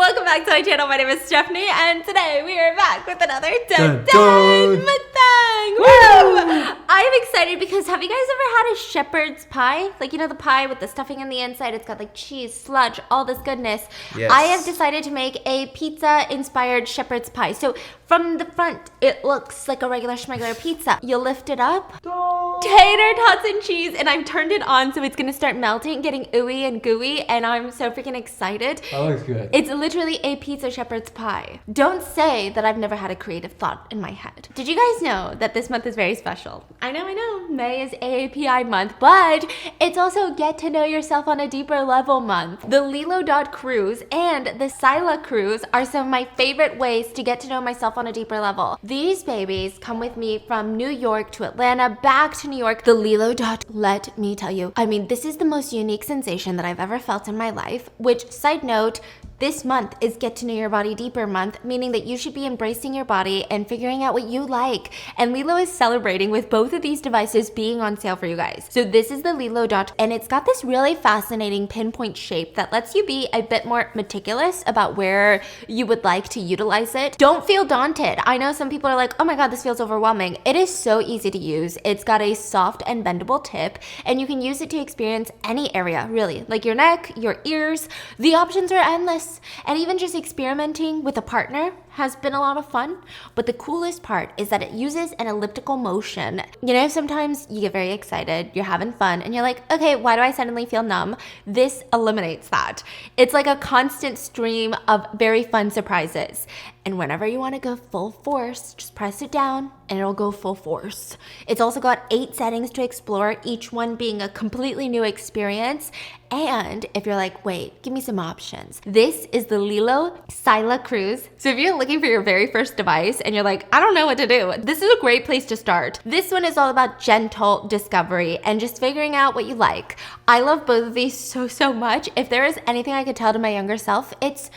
welcome back to my channel. My name is Stephanie, and today we are back with another Dun, mukbang. Woo! I'm excited because have you guys ever had a shepherd's pie? Like, you know, the pie with the stuffing on the inside. It's got like cheese, sludge, all this goodness. Yes. I have decided to make a pizza-inspired shepherd's pie. So from the front, it looks like a regular schmegular pizza. You lift it up, tater tots and cheese, and I've turned it on so it's gonna start melting, getting ooey and gooey, and I'm so freaking excited. That looks good. It's literally a pizza shepherd's pie. Don't say that I've never had a creative thought in my head. Did you guys know that this month is very special? I know. May is AAPI month, but it's also get to know yourself on a deeper level month. The Lilo Cruise and the Sila Cruise are some of my favorite ways to get to know myself on a deeper level. These babies come with me from New York to Atlanta, back to New York. The Lilo let me tell you, I mean, this is the most unique sensation that I've ever felt in my life, which, side note, this month is Get to Know Your Body Deeper month, meaning that you should be embracing your body and figuring out what you like. And Lilo is celebrating with both of these devices being on sale for you guys. So this is the Lilo and it's got this really fascinating pinpoint shape that lets you be a bit more meticulous about where you would like to utilize it. Don't feel daunted. I know some people are like, oh my God, this feels overwhelming. It is so easy to use. It's got a soft and bendable tip, and you can use it to experience any area, really, like your neck, your ears. The options are endless. And even just experimenting with a partner has been a lot of fun. But the coolest part is that it uses an elliptical motion. You know, sometimes you get very excited, you're having fun, and you're like, okay, why do I suddenly feel numb? This eliminates that. It's like a constant stream of very fun surprises. And whenever you want to go full force, just press it down and it'll go full force. It's also got 8 settings to explore, each one being a completely new experience. And if you're like, wait, give me some options, this is the Lilo Sila Cruise. So if you're looking for your very first device and you're like, I don't know what to do, this is a great place to start. This one is all about gentle discovery and just figuring out what you like. I love both of these so much. If there is anything I could tell to my younger self, it's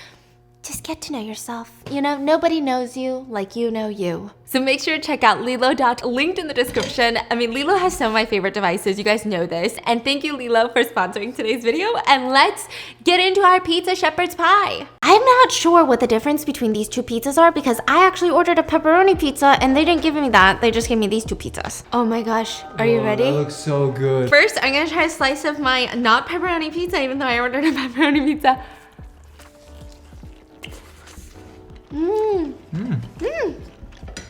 just get to know yourself. You know, nobody knows you like you know you. So make sure to check out Lilo linked in the description. I mean, Lilo has some of my favorite devices. You guys know this. And thank you, Lilo, for sponsoring today's video. And let's get into our pizza shepherd's pie. I'm not sure what the difference between these two pizzas are because I actually ordered a pepperoni pizza and they didn't give me that. They just gave me these 2 pizzas. Oh my gosh. Are you ready? That looks so good. First, I'm gonna try a slice of my not pepperoni pizza, even though I ordered a pepperoni pizza.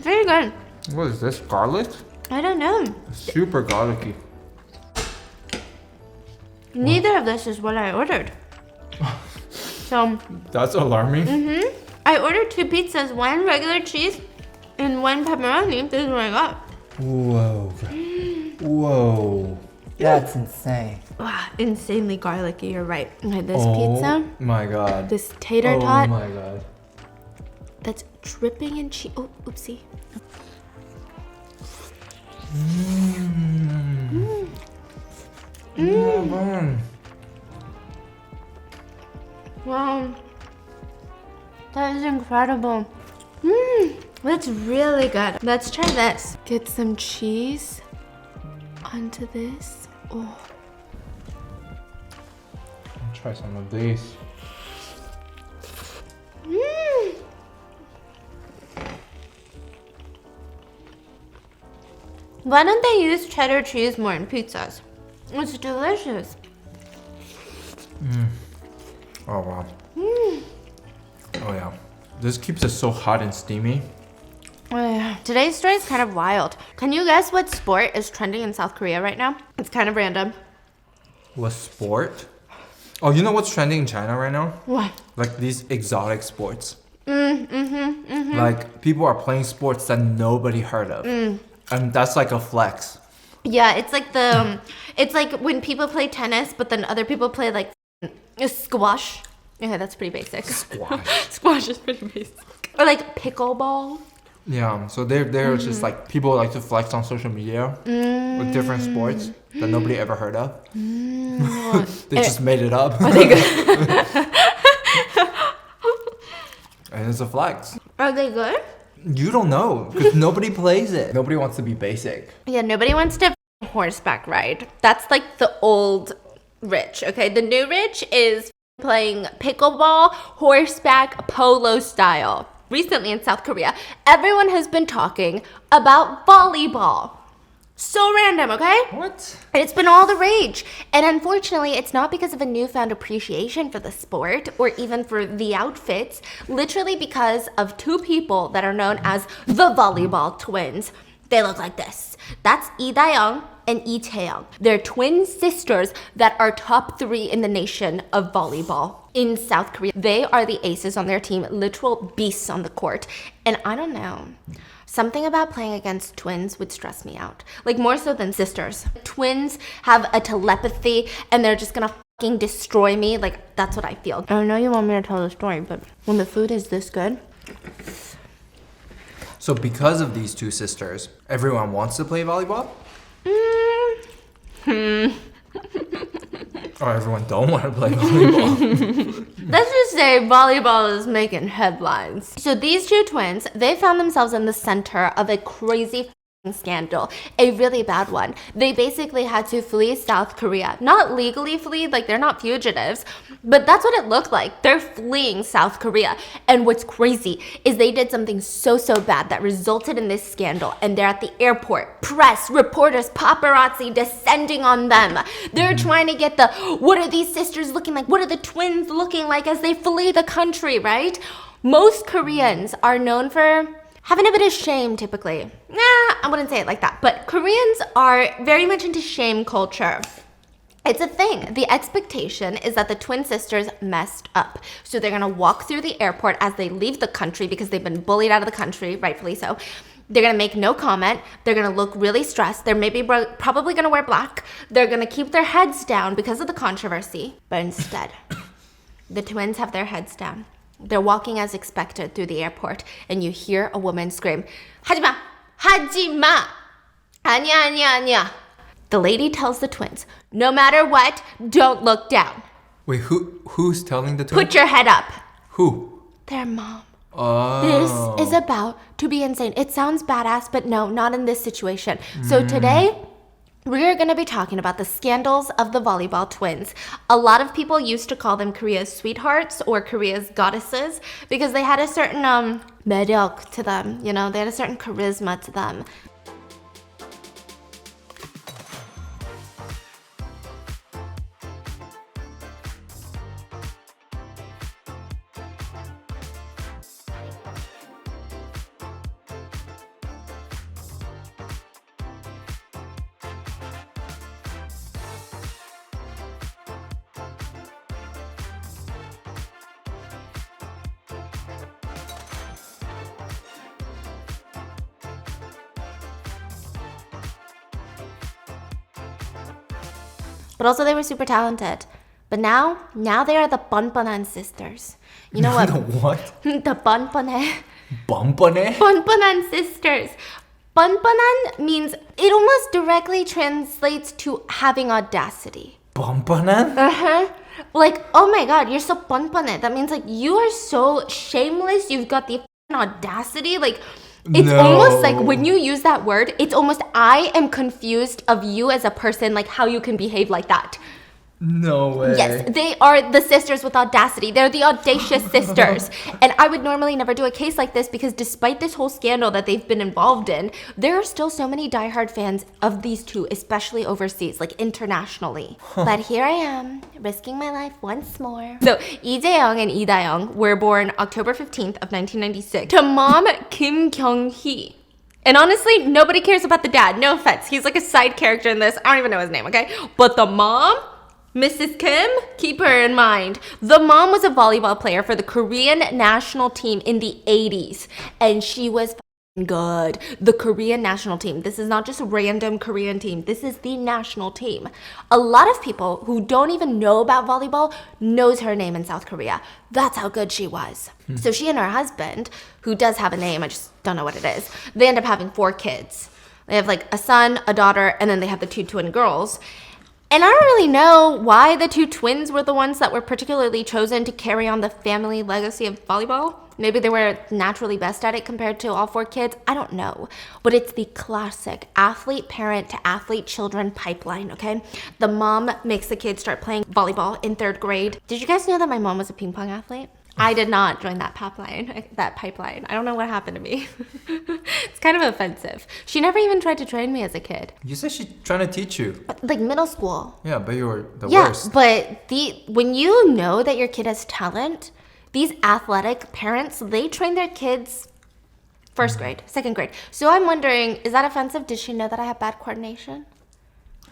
Very good. What is this, garlic? I don't know. Super garlicky. Neither of this is what I ordered. So That's alarming. I ordered 2 pizzas, 1 regular cheese and 1 pepperoni. This is what I got. Whoa. Whoa. That's insane. Wow, insanely garlicky, you're right. Okay, this Oh pizza, my God. this tater tot, Oh my God. that's dripping in cheese. Oh, oopsie. Wow, that is incredible. That's really good. Let's try this. Get some cheese onto this. Oh, I'll try some of these. why don't they use cheddar cheese more in pizzas? It's delicious. Oh wow. Oh yeah. This keeps it so hot and steamy. Today's story is kind of wild. Can you guess what sport is trending in South Korea right now? It's kind of random. What sport? Oh, you know what's trending in China right now? What? Like these exotic sports. Like people are playing sports that nobody heard of. And that's like a flex. Yeah, it's like the, it's like when people play tennis, but then other people play like squash. Okay, that's pretty basic. Squash. Squash is pretty basic. Or like pickleball. Yeah, so they're just like, people like to flex on social media with different sports that nobody ever heard of. They just made it up. Are they good? And it's a flex. Are they good? You don't know because nobody plays it. Nobody wants to be basic. Yeah, nobody wants to horseback ride. That's like the old rich, okay? The new rich is playing pickleball, horseback, polo style. Recently in South Korea, everyone has been talking about volleyball. So random, okay? What? It's been all the rage. And unfortunately, it's not because of a newfound appreciation for the sport or even for the outfits. Literally because of two people that are known as the volleyball twins. They look like this. That's Lee Dae-young and Lee Chae-young. They're twin sisters that are top 3 in the nation of volleyball in South Korea. They are the aces on their team, literal beasts on the court. And I don't know. Something about playing against twins would stress me out. Like more so than sisters. Twins have a telepathy and they're just gonna fucking destroy me. Like that's what I feel. I know you want me to tell the story, but when the food is this good. So because of these two sisters, everyone wants to play volleyball? Or everyone don't want to play volleyball? Let's just say volleyball is making headlines. So these two twins, they found themselves in the center of a crazy scandal, a really bad one. They basically had to flee South Korea. Not legally flee, like they're not fugitives, but that's what it looked like. They're fleeing South Korea. And what's crazy is they did something so bad that resulted in this scandal. And they're at the airport, press, reporters, paparazzi descending on them. They're trying to get the, what are these sisters looking like? What are the twins looking like as they flee the country, right? Most Koreans are known for having a bit of shame typically. I wouldn't say it like that. But Koreans are very much into shame culture. It's a thing. The expectation is that the twin sisters messed up. So they're gonna walk through the airport as they leave the country because they've been bullied out of the country, rightfully so. They're gonna make no comment. They're gonna look really stressed. They're maybe probably gonna wear black. They're gonna keep their heads down because of the controversy. But instead, the twins have their heads down. They're walking as expected through the airport, and you hear a woman scream, "하지마! 하지마! 아니야, 아니야, 아니야." The lady tells the twins, no matter what, don't look down. Wait, who's telling the twins? Put your head up. Who? Their mom. Oh. This is about to be insane. It sounds badass, but no, not in this situation. So today, we're going to be talking about the scandals of the volleyball twins. A lot of people used to call them Korea's sweethearts or Korea's goddesses because they had a certain 매력 to them, you know, they had a certain charisma to them. But also they were super talented. But now they are the 뻔뻔한 sisters. You know what? The what? The 뻔뻔해. 뻔뻔해? 뻔뻔한 sisters. 뻔뻔한 means, it almost directly translates to having audacity. 뻔뻔한? Uh-huh. Like, oh my god, you're so 뻔뻔해. That means like you are so shameless. You've got the audacity. Like, it's almost like when you use that word, it's almost I am confused of you as a person, like how you can behave like that. No way. Yes, they are the sisters with audacity. They're the audacious sisters. And I would normally never do a case like this because despite this whole scandal that they've been involved in, there are still so many diehard fans of these two, especially overseas, like internationally. But here I am, risking my life once more. So, Lee Jae-young and Lee Da-young were born October 15th of 1996 to mom Kim Kyung-hee. And honestly, nobody cares about the dad. No offense. He's like a side character in this. I don't even know his name, okay? But the mom, Mrs. Kim, keep her in mind. The mom was a volleyball player for the Korean national team in the 80s. And she was good. The Korean national team. This is not just a random Korean team. This is the national team. A lot of people who don't even know about volleyball knows her name in South Korea. That's how good she was. So she and her husband, who does have a name, I just don't know what it is, they end up having 4 kids. They have like a son, a daughter, and then they have the 2 twin girls. And I don't really know why the 2 twins were the ones that were particularly chosen to carry on the family legacy of volleyball. Maybe they were naturally best at it compared to all 4 kids. I don't know. But it's the classic athlete parent to athlete children pipeline, okay? The mom makes the kids start playing volleyball in 3rd grade. Did you guys know that my mom was a ping pong athlete? I did not join that pipeline. I don't know what happened to me. It's kind of offensive. She never even tried to train me as a kid. You said she's trying to teach you. Like middle school. Yeah, but you were the worst. Yeah, but when you know that your kid has talent, these athletic parents, they train their kids 1st grade, 2nd grade. So I'm wondering, is that offensive? Did she know that I have bad coordination?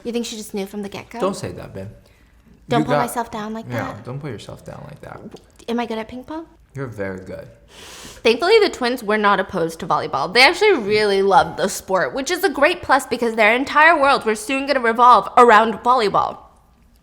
You think she just knew from the get-go? Don't say that, Ben. Don't put myself down like that? Yeah, don't put yourself down like that. Am I good at ping pong? You're very good. Thankfully, the twins were not opposed to volleyball. They actually really loved the sport, which is a great plus because their entire world was soon going to revolve around volleyball.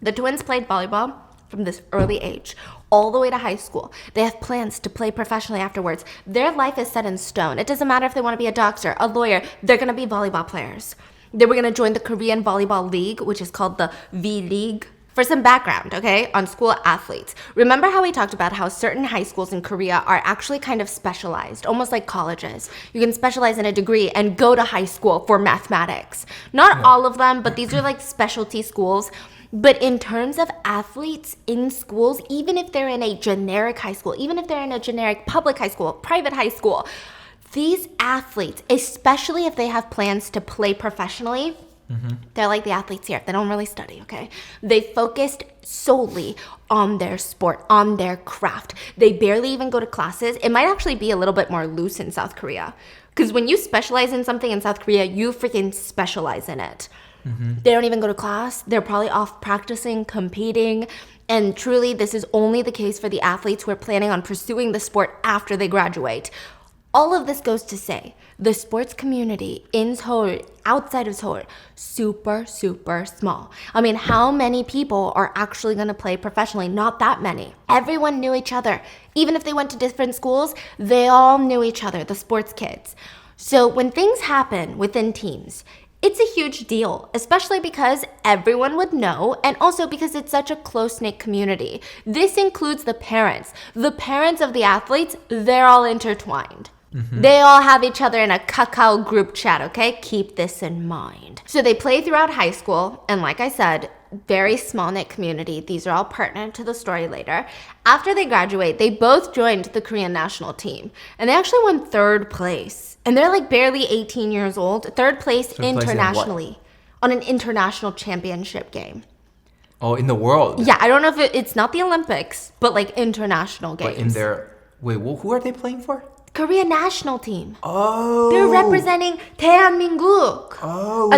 The twins played volleyball from this early age all the way to high school. They have plans to play professionally afterwards. Their life is set in stone. It doesn't matter if they want to be a doctor, a lawyer, they're going to be volleyball players. They were going to join the Korean Volleyball League, which is called the V-League. For some background, okay, on school athletes. Remember how we talked about how certain high schools in Korea are actually kind of specialized, almost like colleges. You can specialize in a degree and go to high school for mathematics. Not all of them, but these are like specialty schools. But in terms of athletes in schools, even if they're in a generic high school, even if they're in a generic public high school, private high school, these athletes, especially if they have plans to play professionally, they're like the athletes here. They don't really study, okay? They focused solely on their sport, on their craft. They barely even go to classes. It might actually be a little bit more loose in South Korea. Because when you specialize in something in South Korea, you freaking specialize in it. They don't even go to class. They're probably off practicing, competing. And truly, this is only the case for the athletes who are planning on pursuing the sport after they graduate. All of this goes to say, the sports community in Seoul, outside of Seoul, super, super small. I mean, how many people are actually going to play professionally? Not that many. Everyone knew each other. Even if they went to different schools, they all knew each other, the sports kids. So when things happen within teams, it's a huge deal, especially because everyone would know and also because it's such a close-knit community. This includes the parents. The parents of the athletes, they're all intertwined. They all have each other in a Kakao group chat, okay? Keep this in mind. So they play throughout high school, and like I said, very small-knit community. These are all pertinent to the story later. After they graduate, they both joined the Korean national team, and they actually won 3rd place. And they're like barely 18 years old. 3rd place internationally on an international championship game. Oh, in the world? Yeah, I don't know if it's not the Olympics, but like international games. But in their... Wait, who are they playing for? Korean national team. Oh. They're representing 대한민국. Oh.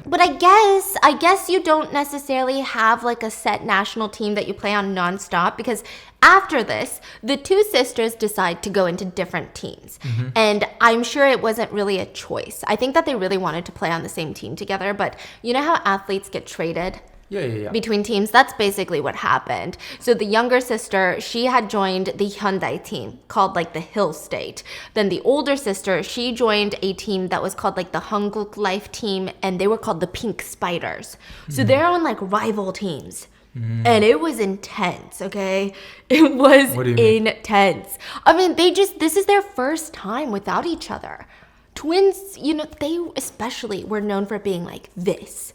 But I guess you don't necessarily have like a set national team that you play on nonstop because after this, the 2 sisters decide to go into different teams. And I'm sure it wasn't really a choice. I think that they really wanted to play on the same team together, but you know how athletes get traded? Yeah. Between teams, that's basically what happened. So the younger sister, she had joined the Hyundai team called like the Hill State. Then the older sister, she joined a team that was called like the Hanguk Life team, and they were called the Pink Spiders. So they're on like rival teams. And it was intense, okay? It was intense. I mean, this is their first time without each other. Twins, you know, they especially were known for being like this.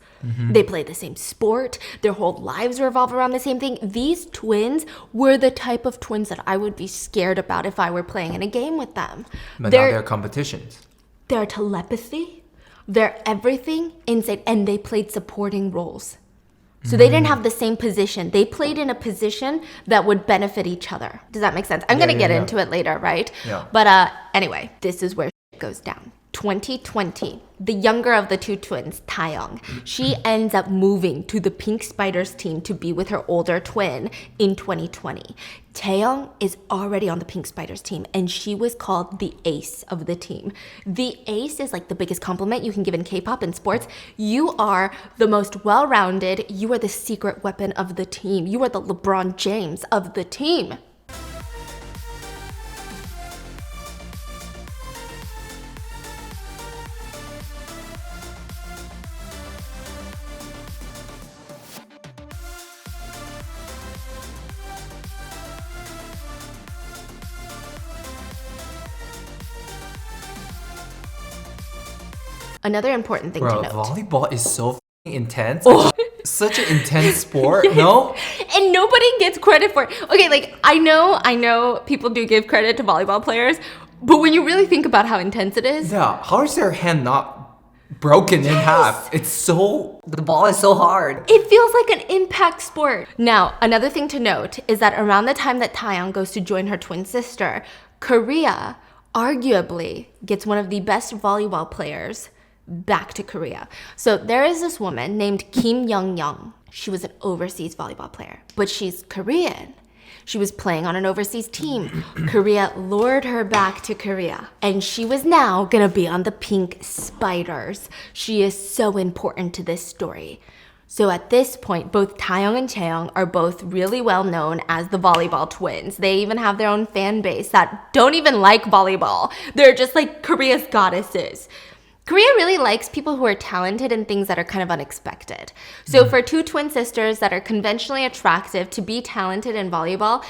They play the same sport. Their whole lives revolve around the same thing. These twins were the type of twins that I would be scared about if I were playing in a game with them. But now they're competitions. Their telepathy, their everything insane. And they played supporting roles. So they didn't have the same position. They played in a position that would benefit each other. Does that make sense? I'm going to get into it later, right? Yeah. But anyway, this is where it goes down. 2020, the younger of the 2 twins, Taeyong, she ends up moving to the Pink Spiders team to be with her older twin in 2020. Taeyong is already on the Pink Spiders team, and she was called the ace of the team. The ace is like the biggest compliment you can give in K-pop and sports. You are the most well-rounded. You are the secret weapon of the team. You are the LeBron James of the team. Another important thing to note. Volleyball is so intense. Such an intense sport, no? And nobody gets credit for it. Okay, like I know people do give credit to volleyball players, but when you really think about how intense it is. Yeah, how is their hand not broken in half? The ball is so hard. It feels like an impact sport. Now, another thing to note is that around the time that Taeyang goes to join her twin sister, Korea arguably gets one of the best volleyball players back to Korea. So there is this woman named Kim Young-young. She was an overseas volleyball player, but she's Korean. She was playing on an overseas team. Korea lured her back to Korea, and she was now gonna be on the Pink Spiders. She is so important to this story. So at this point, both Taeyong and Chaeyoung are both really well known as the volleyball twins. They even have their own fan base that don't even like volleyball. They're just like Korea's goddesses. Korea really likes people who are talented in things that are kind of unexpected. So for two twin sisters that are conventionally attractive to be talented in volleyball,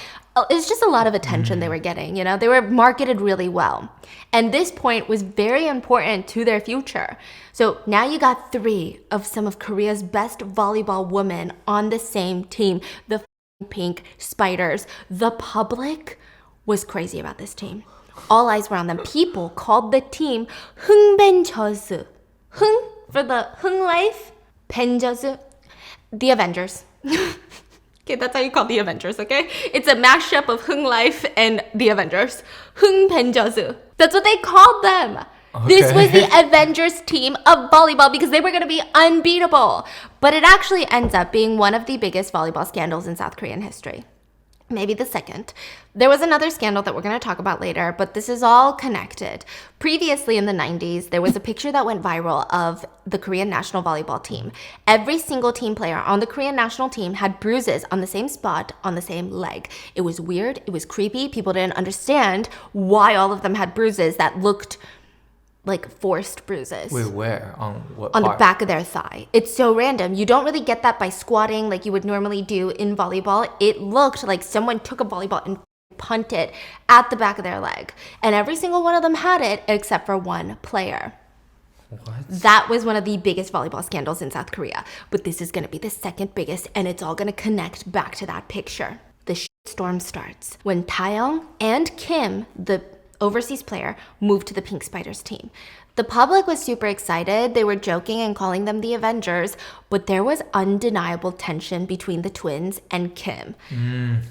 it's just a lot of attention they were getting, you know? They were marketed really well. And this point was very important to their future. So now you got 3 of some of Korea's best volleyball women on the same team, the Pink Spiders. The public was crazy about this team. All eyes were on them. People called the team 흥벤저스. 흥 for the Hung life, 벤저스, the Avengers. Okay, that's how you call the Avengers, okay? It's a mashup of Hung life and the Avengers. 흥벤저스. That's what they called them. Okay. This was the Avengers team of volleyball because they were going to be unbeatable. But it actually ends up being one of the biggest volleyball scandals in South Korean history. Maybe the second. There was another scandal that we're going to talk about later, but this is all connected. Previously in the 90s, there was a picture that went viral of the Korean national volleyball team. Every single team player on the Korean national team had bruises on the same spot, on the same leg. It was weird. It was creepy. People didn't understand why all of them had bruises that looked like forced bruises. Wait, where? On what On part? the back of their thigh. It's so random. You don't really get that by squatting like you would normally do in volleyball. It looked like someone took a volleyball and punted it at the back of their leg. And every single one of them had it except for one player. What? That was one of the biggest volleyball scandals in South Korea. But this is going to be the second biggest, and it's all going to connect back to that picture. The storm starts when Taeyong and Kim, the overseas player, moved to the Pink Spiders team. The public was super excited. They were joking and calling them the Avengers, but there was undeniable tension between the twins and Kim.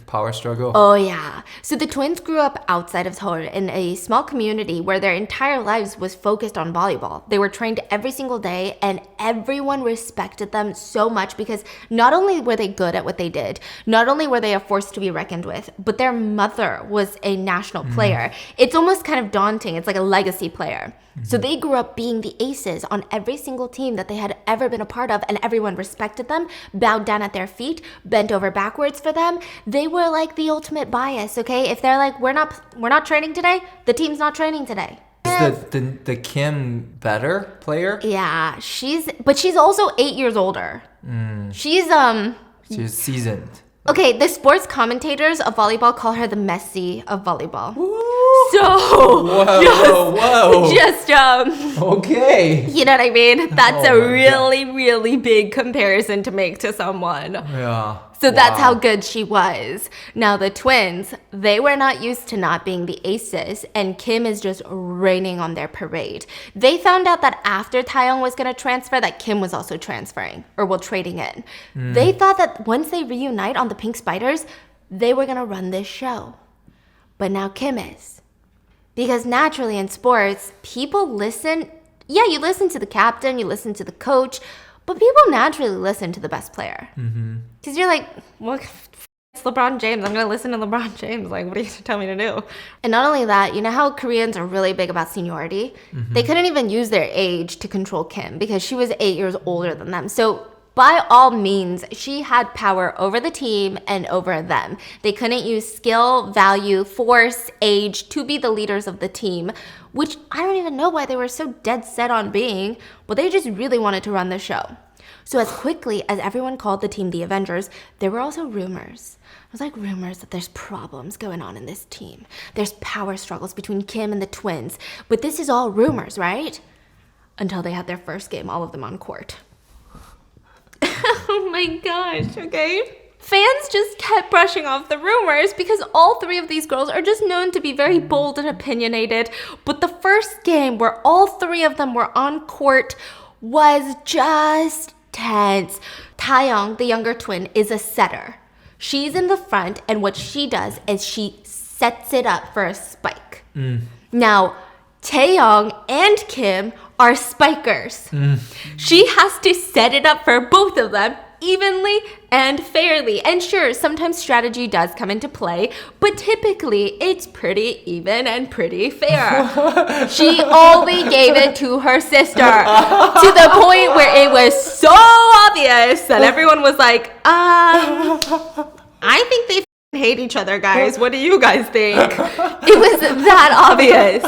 Power struggle. Oh yeah. So the twins grew up outside of Seoul in a small community where their entire lives was focused on volleyball. They were trained every single day and everyone respected them so much because not only were they good at what they did, not only were they a force to be reckoned with, but their mother was a national player. It's almost kind of daunting. It's like a legacy player. So they grew up being the aces on every single team that they had ever been a part of, and everyone respected them, bowed down at their feet, bent over backwards for them. They were like the ultimate bias, okay? If they're like, we're not training today, the team's not training today. Is the Kim better player? Yeah, she's also 8 years older. She's seasoned. Okay, the sports commentators of volleyball call her the Messi of volleyball. Woo. So, whoa. Just, okay. You know what I mean? That's a really, really big comparison to make to someone. Yeah. So that's how good she was. Now the twins, they were not used to not being the aces, and Kim is just raining on their parade. They found out that after Taeyong was going to transfer, that Kim was also transferring, or trading in. They thought that once they reunite on the Pink Spiders, they were going to run this show. But now Kim is. Because naturally in sports, people listen. Yeah, you listen to the captain, you listen to the coach, but people naturally listen to the best player. Because you're like, well, it's LeBron James. I'm going to listen to LeBron James. Like, what are you going to tell me to do? And not only that, you know how Koreans are really big about seniority? They couldn't even use their age to control Kim because she was 8 years older than them. So by all means, she had power over the team and over them. They couldn't use skill, value, force, age to be the leaders of the team, which I don't even know why they were so dead set on being, but they just really wanted to run the show. So as quickly as everyone called the team the Avengers, there were also rumors. It was like rumors that there's problems going on in this team. There's power struggles between Kim and the twins. But this is all rumors, right? until they had their first game, all of them on court. Oh my gosh, okay? Fans just kept brushing off the rumors because all three of these girls are just known to be very bold and opinionated. But the first game where all three of them were on court was just tense. Taeyong, the younger twin, is a setter. She's in the front, and what she does is she sets it up for a spike. Now, Taeyong and Kim are spikers. She has to set it up for both of them evenly and fairly. And sure, sometimes strategy does come into play, but typically it's pretty even and pretty fair. She only gave it to her sister to the point where it was so obvious that everyone was like, I think they hate each other, guys. What do you guys think? It was that obvious.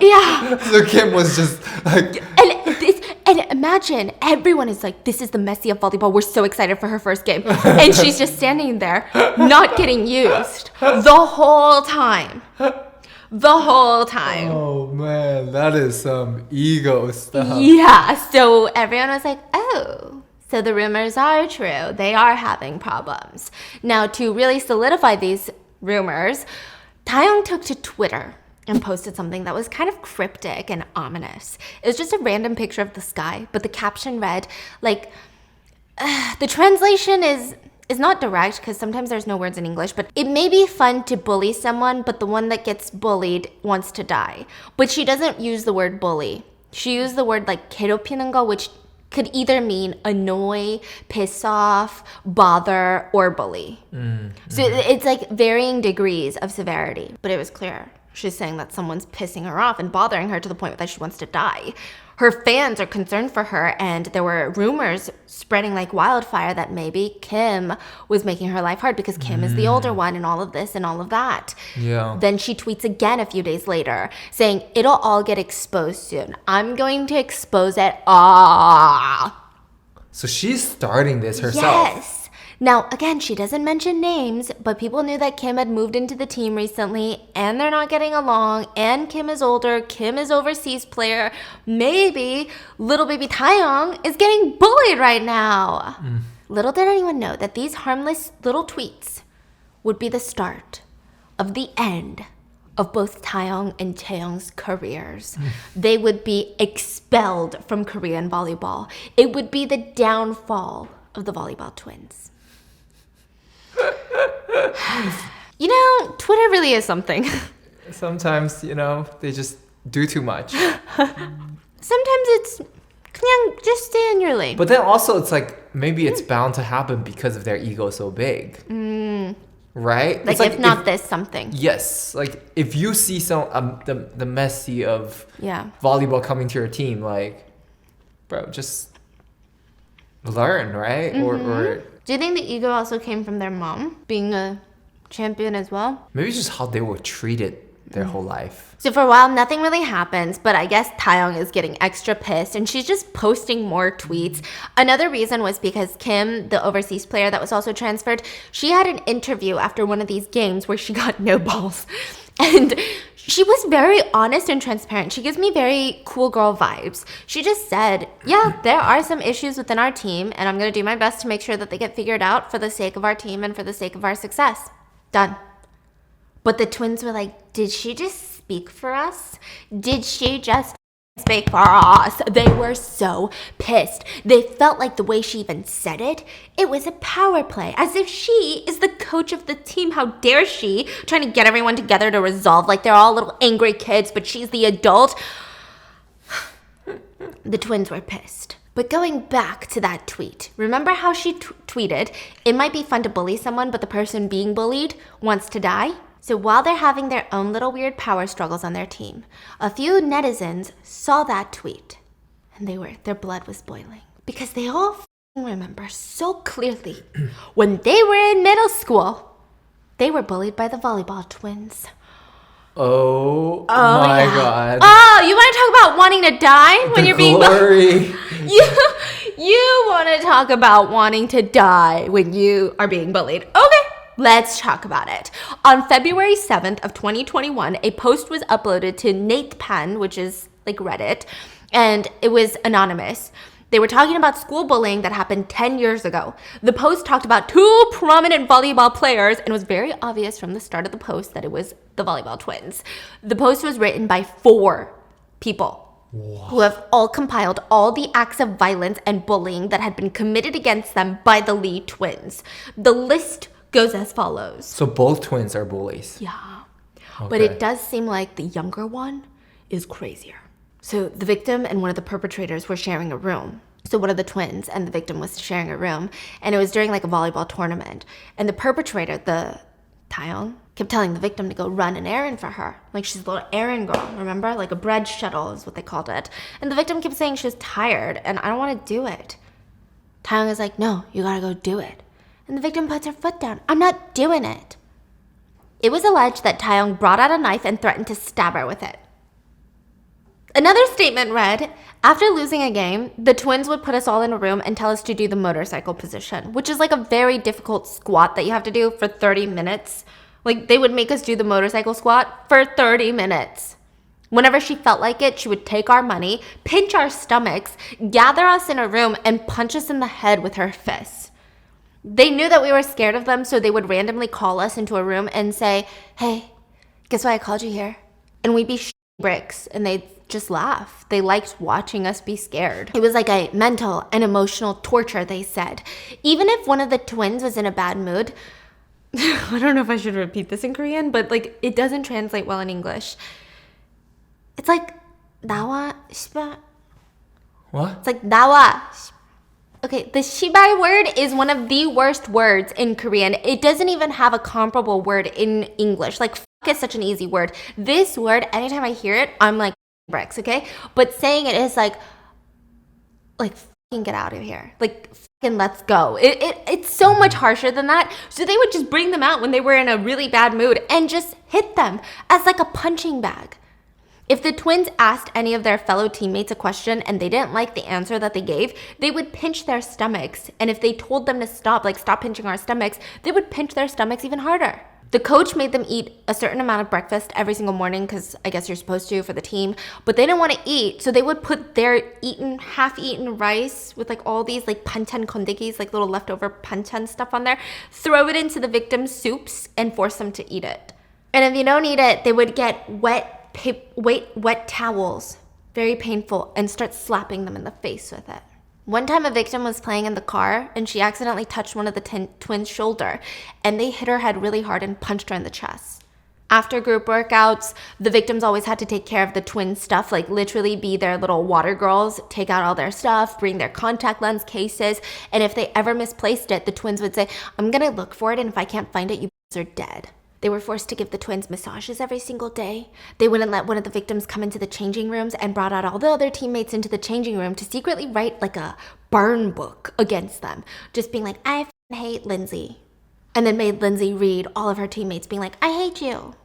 Yeah. So Kim was just like... And imagine, everyone is like, this is the Messi of volleyball. We're so excited for her first game. And she's just standing there, not getting used the whole time. The whole time. Oh, man. That is some ego stuff. Yeah. So everyone was like, oh... So the rumors are true. They are having problems. Now, to really solidify these rumors, Taeyong took to Twitter and posted something that was kind of cryptic and ominous. It was just a random picture of the sky, but the caption read, like, the translation is not direct because sometimes there's no words in English, but it may be fun to bully someone, but the one that gets bullied wants to die. But she doesn't use the word bully. She used the word like 괴롭히는 거, which could either mean annoy, piss off, bother, or bully. So it's like varying degrees of severity, but it was clear. She's saying that someone's pissing her off and bothering her to the point that she wants to die. Her fans are concerned for her, and there were rumors spreading like wildfire that maybe Kim was making her life hard because Kim is the older one and all of this and all of that. Yeah. Then she tweets again a few days later saying, it'll all get exposed soon. I'm going to expose it all. So she's starting this herself. Yes. Now, again, she doesn't mention names, but people knew that Kim had moved into the team recently, and they're not getting along, and Kim is older, Kim is overseas player. Maybe little baby Taeyong is getting bullied right now. Little did anyone know that these harmless little tweets would be the start of the end of both Taeyong and Taeyong's careers. They would be expelled from Korean volleyball. It would be the downfall of the volleyball twins. You know, Twitter really is something. Sometimes, they just do too much. Sometimes it's 그냥 just stay in your lane. But then also it's like maybe it's bound to happen because of their ego so big. Right? Like if not this, something. Yes. Like if you see some the Messi of volleyball coming to your team, like, bro, just learn, right? Or do you think the ego also came from their mom being a champion as well? Maybe it's just how they were treated their whole life. So for a while, nothing really happens, but I guess Taeyong is getting extra pissed and she's just posting more tweets. Another reason was because Kim, the overseas player that was also transferred, she had an interview after one of these games where she got no balls. And she was very honest and transparent. She gives me very cool girl vibes. She just said, yeah, there are some issues within our team, and I'm going to do my best to make sure that they get figured out for the sake of our team and for the sake of our success. Done. But the twins were like, did she just speak for us? Did she just speak for us? They were so pissed. They felt like the way she even said it, it was a power play, as if she is the coach of the team. How dare she, trying to get everyone together to resolve like they're all little angry kids, but she's the adult. The twins were pissed. But going back to that tweet, remember how she tweeted, it might be fun to bully someone, but the person being bullied wants to die? So while they're having their own little weird power struggles on their team, a few netizens saw that tweet and their blood was boiling because they all remember so clearly when they were in middle school, they were bullied by the volleyball twins. Oh my God. Oh, you want to talk about wanting to die when you're being bullied? You want to talk about wanting to die when you are being bullied. Okay. Let's talk about it. On February 7th of 2021, a post was uploaded to Natepan, which is like Reddit, and it was anonymous. They were talking about school bullying that happened 10 years ago. The post talked about 2 prominent volleyball players, and it was very obvious from the start of the post that it was the volleyball twins. The post was written by 4 people who have all compiled all the acts of violence and bullying that had been committed against them by the Lee twins. The list goes as follows. So both twins are bullies? Yeah. Okay. But it does seem like the younger one is crazier. So the victim and one of the perpetrators were sharing a room. So one of the twins and the victim was sharing a room, and it was during like a volleyball tournament. And the perpetrator, the Taeyong, kept telling the victim to go run an errand for her. Like she's a little errand girl, remember? Like a bread shuttle is what they called it. And the victim kept saying she was tired and I don't want to do it. Taeyong is like, no, you gotta go do it. And the victim puts her foot down. I'm not doing it. It was alleged that Taeyong brought out a knife and threatened to stab her with it. Another statement read, after losing a game, the twins would put us all in a room and tell us to do the motorcycle position, which is like a very difficult squat that you have to do for 30 minutes. Like they would make us do the motorcycle squat for 30 minutes. Whenever she felt like it, she would take our money, pinch our stomachs, gather us in a room, and punch us in the head with her fists. They knew that we were scared of them, so they would randomly call us into a room and say, hey, guess why I called you here? And we'd be bricks, and they'd just laugh. They liked watching us be scared. It was like a mental and emotional torture, they said. Even if one of the twins was in a bad mood, I don't know if I should repeat this in Korean, but like it doesn't translate well in English. It's like 나와 시바. What? It's like 나와. Okay, the shibai word is one of the worst words in Korean. It doesn't even have a comparable word in English. Like fuck is such an easy word. This word, anytime I hear it, I'm like bricks, okay? But saying it is like fucking get out of here. Like fucking let's go. It's so much harsher than that. So they would just bring them out when they were in a really bad mood and just hit them as like a punching bag. If the twins asked any of their fellow teammates a question and they didn't like the answer that they gave, they would pinch their stomachs. And if they told them to stop, like stop pinching our stomachs, they would pinch their stomachs even harder. The coach made them eat a certain amount of breakfast every single morning because I guess you're supposed to for the team, but they didn't want to eat, so they would put their half-eaten rice with like all these like panchan kondegis, like little leftover panchan stuff on there, throw it into the victims' soups and force them to eat it. And if you don't eat it, they would get wet towels, very painful, and start slapping them in the face with it. One time a victim was playing in the car and she accidentally touched one of the twins' shoulder and they hit her head really hard and punched her in the chest. After group workouts, the victims always had to take care of the twins' stuff, like literally be their little water girls, take out all their stuff, bring their contact lens cases, and if they ever misplaced it, the twins would say, I'm gonna look for it and if I can't find it, you are dead. They were forced to give the twins massages every single day. They wouldn't let one of the victims come into the changing rooms and brought out all the other teammates into the changing room to secretly write like a burn book against them. Just being like, I hate Lindsay. And then made Lindsay read all of her teammates being like, I hate you.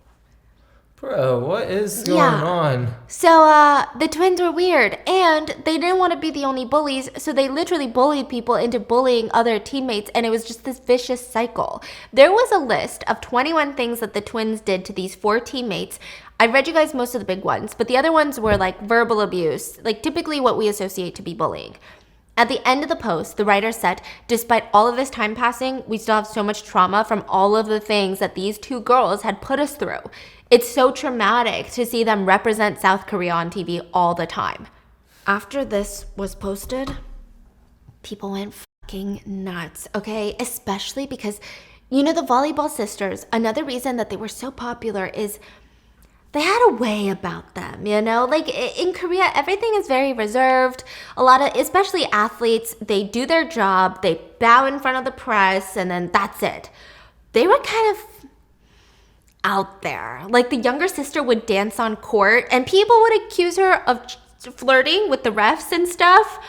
Bro, what is going on? So the twins were weird and they didn't want to be the only bullies, so they literally bullied people into bullying other teammates, and it was just this vicious cycle. There was a list of 21 things that the twins did to these 4 teammates. I read you guys most of the big ones, but the other ones were like verbal abuse, like typically what we associate to be bullying. At the end of the post, the writer said, despite all of this time passing, we still have so much trauma from all of the things that these 2 girls had put us through. It's so traumatic to see them represent South Korea on TV all the time. After this was posted, people went fucking nuts, okay? Especially because, you know, the volleyball sisters, another reason that they were so popular is they had a way about them, you know? Like in Korea, everything is very reserved. A lot of, especially athletes, they do their job, they bow in front of the press, and then that's it. They were kind of out there. Like the younger sister would dance on court and people would accuse her of flirting with the refs and stuff.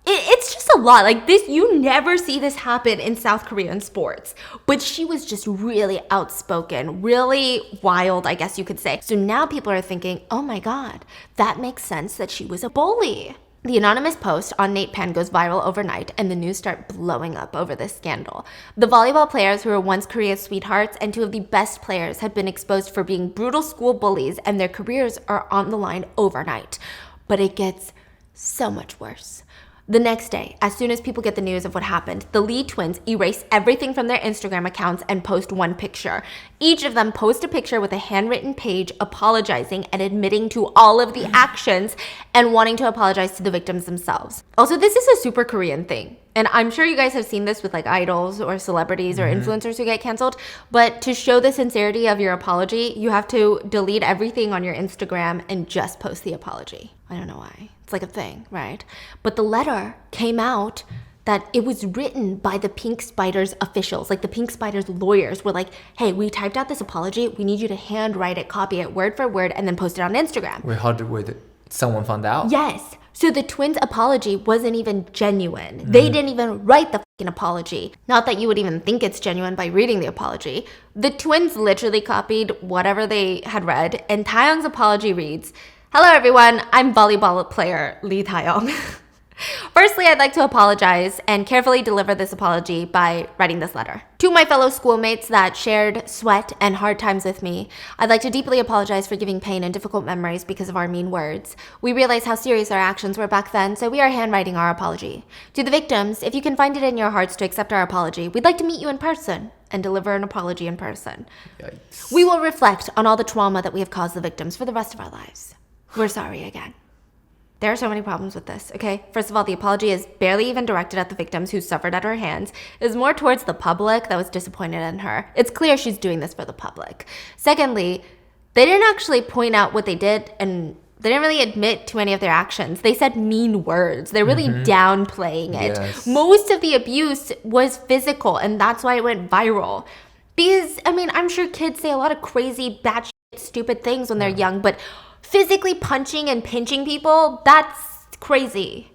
It's just a lot. Like this, you never see this happen in South Korean sports. But she was just really outspoken, really wild, I guess you could say. So now people are thinking, oh my God, that makes sense that she was a bully. The anonymous post on Nate Pan goes viral overnight and the news start blowing up over this scandal. The volleyball players who were once Korea's sweethearts and 2 of the best players had been exposed for being brutal school bullies, and their careers are on the line overnight. But it gets So much worse. The next day, as soon as people get the news of what happened, the Lee twins erase everything from their Instagram accounts and post one picture. Each of them post a picture with a handwritten page apologizing and admitting to all of the actions and wanting to apologize to the victims themselves. Also, this is a super Korean thing. And I'm sure you guys have seen this with like idols or celebrities or influencers who get canceled. But to show the sincerity of your apology, you have to delete everything on your Instagram and just post the apology. I don't know why. It's like a thing, right? But the letter came out that it was written by the Pink Spiders officials. Like the Pink Spiders lawyers were like, hey, we typed out this apology. We need you to handwrite it, copy it word for word, and then post it on Instagram. Wait, how did someone found out? Yes. So the twins' apology wasn't even genuine. They didn't even write the fucking apology. Not that you would even think it's genuine by reading the apology. The twins literally copied whatever they had read, and Taeyong's apology reads, hello everyone, I'm volleyball player Lee Taeyong. Firstly, I'd like to apologize and carefully deliver this apology by writing this letter. To my fellow schoolmates that shared sweat and hard times with me, I'd like to deeply apologize for giving pain and difficult memories because of our mean words. We realize how serious our actions were back then, so we are handwriting our apology. To the victims, if you can find it in your hearts to accept our apology, we'd like to meet you in person and deliver an apology in person. Yikes. We will reflect on all the trauma that we have caused the victims for the rest of our lives. We're sorry again. There are so many problems with this, okay? First of all, the apology is barely even directed at the victims who suffered at her hands. It is more towards the public that was disappointed in her. It's clear she's doing this for the public. Secondly, they didn't actually point out what they did, and they didn't really admit to any of their actions. They said mean words. They're really downplaying it. Yes. Most of the abuse was physical, and that's why it went viral. Because, I mean, I'm sure kids say a lot of crazy, bad, stupid things when they're young, but physically punching and pinching people, that's crazy.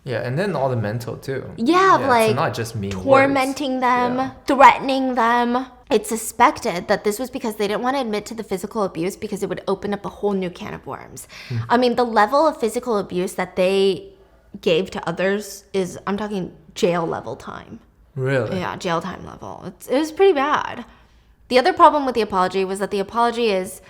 Yeah, and then all the mental too. Yeah, like not just mean tormenting them, threatening them. It's suspected that this was because they didn't want to admit to the physical abuse because it would open up a whole new can of worms. I mean, the level of physical abuse that they gave to others is, I'm talking jail level time. Really? Yeah, jail time level. It was pretty bad. The other problem with the apology was that the apology is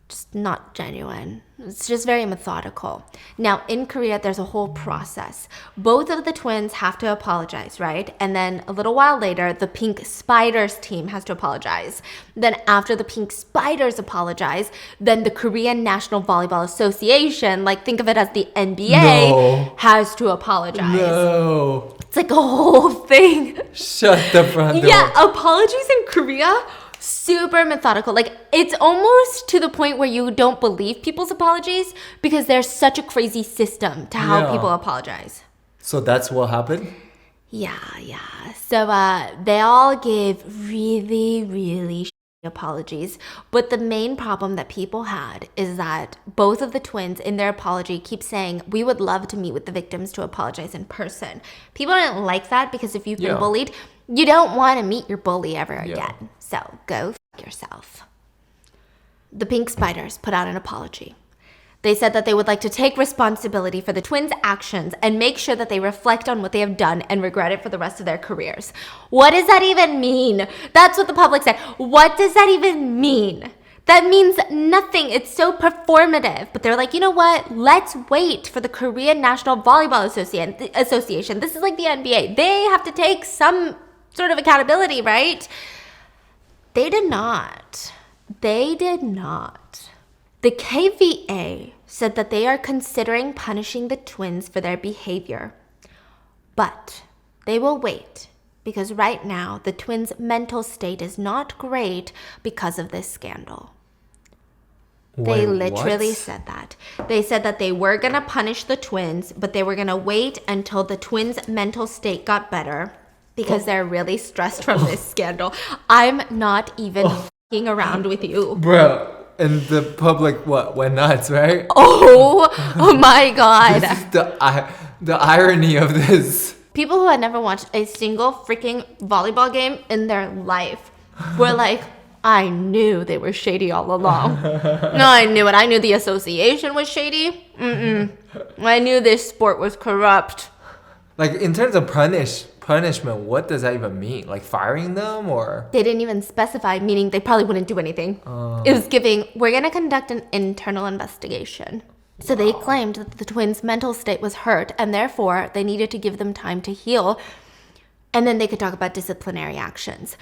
just not genuine. It's just very methodical. Now, in Korea, there's a whole process. Both of the twins have to apologize, right? And then a little while later, the Pink Spiders team has to apologize. Then after the Pink Spiders apologize, then the Korean National Volleyball Association, like think of it as the NBA, has to apologize. No. It's like a whole thing. Shut the front door. Yeah, apologies in Korea, super methodical. Like, it's almost to the point where you don't believe people's apologies because there's such a crazy system to how people apologize. So that's what happened? Yeah. So they all gave really, really shitty apologies. But the main problem that people had is that both of the twins in their apology keep saying, we would love to meet with the victims to apologize in person. People didn't like that because if you've been bullied, you don't want to meet your bully ever again. So go f*** yourself. The Pink Spiders put out an apology. They said that they would like to take responsibility for the twins' actions and make sure that they reflect on what they have done and regret it for the rest of their careers. What does that even mean? That's what the public said. What does that even mean? That means nothing. It's so performative. But they're like, you know what? Let's wait for the Korean National Volleyball Association. This is like the NBA. They have to take some sort of accountability, right? They did not. The KVA said that they are considering punishing the twins for their behavior. But they will wait because right now the twins' mental state is not great because of this scandal. They literally said that. They said that they were going to punish the twins, but they were going to wait until the twins' mental state got better because they're really stressed from this scandal. I'm not even f***ing around with you. Bro, and the public, went nuts, right? Oh my God. This is the irony of this. People who had never watched a single freaking volleyball game in their life were like, I knew they were shady all along. No, I knew it. I knew the association was shady. I knew this sport was corrupt. Like, in terms of punishment, what does that even mean? Like firing them or? They didn't even specify, meaning they probably wouldn't do anything. It was giving, we're going to conduct an internal investigation. So they claimed that the twins' mental state was hurt and therefore they needed to give them time to heal and then they could talk about disciplinary actions.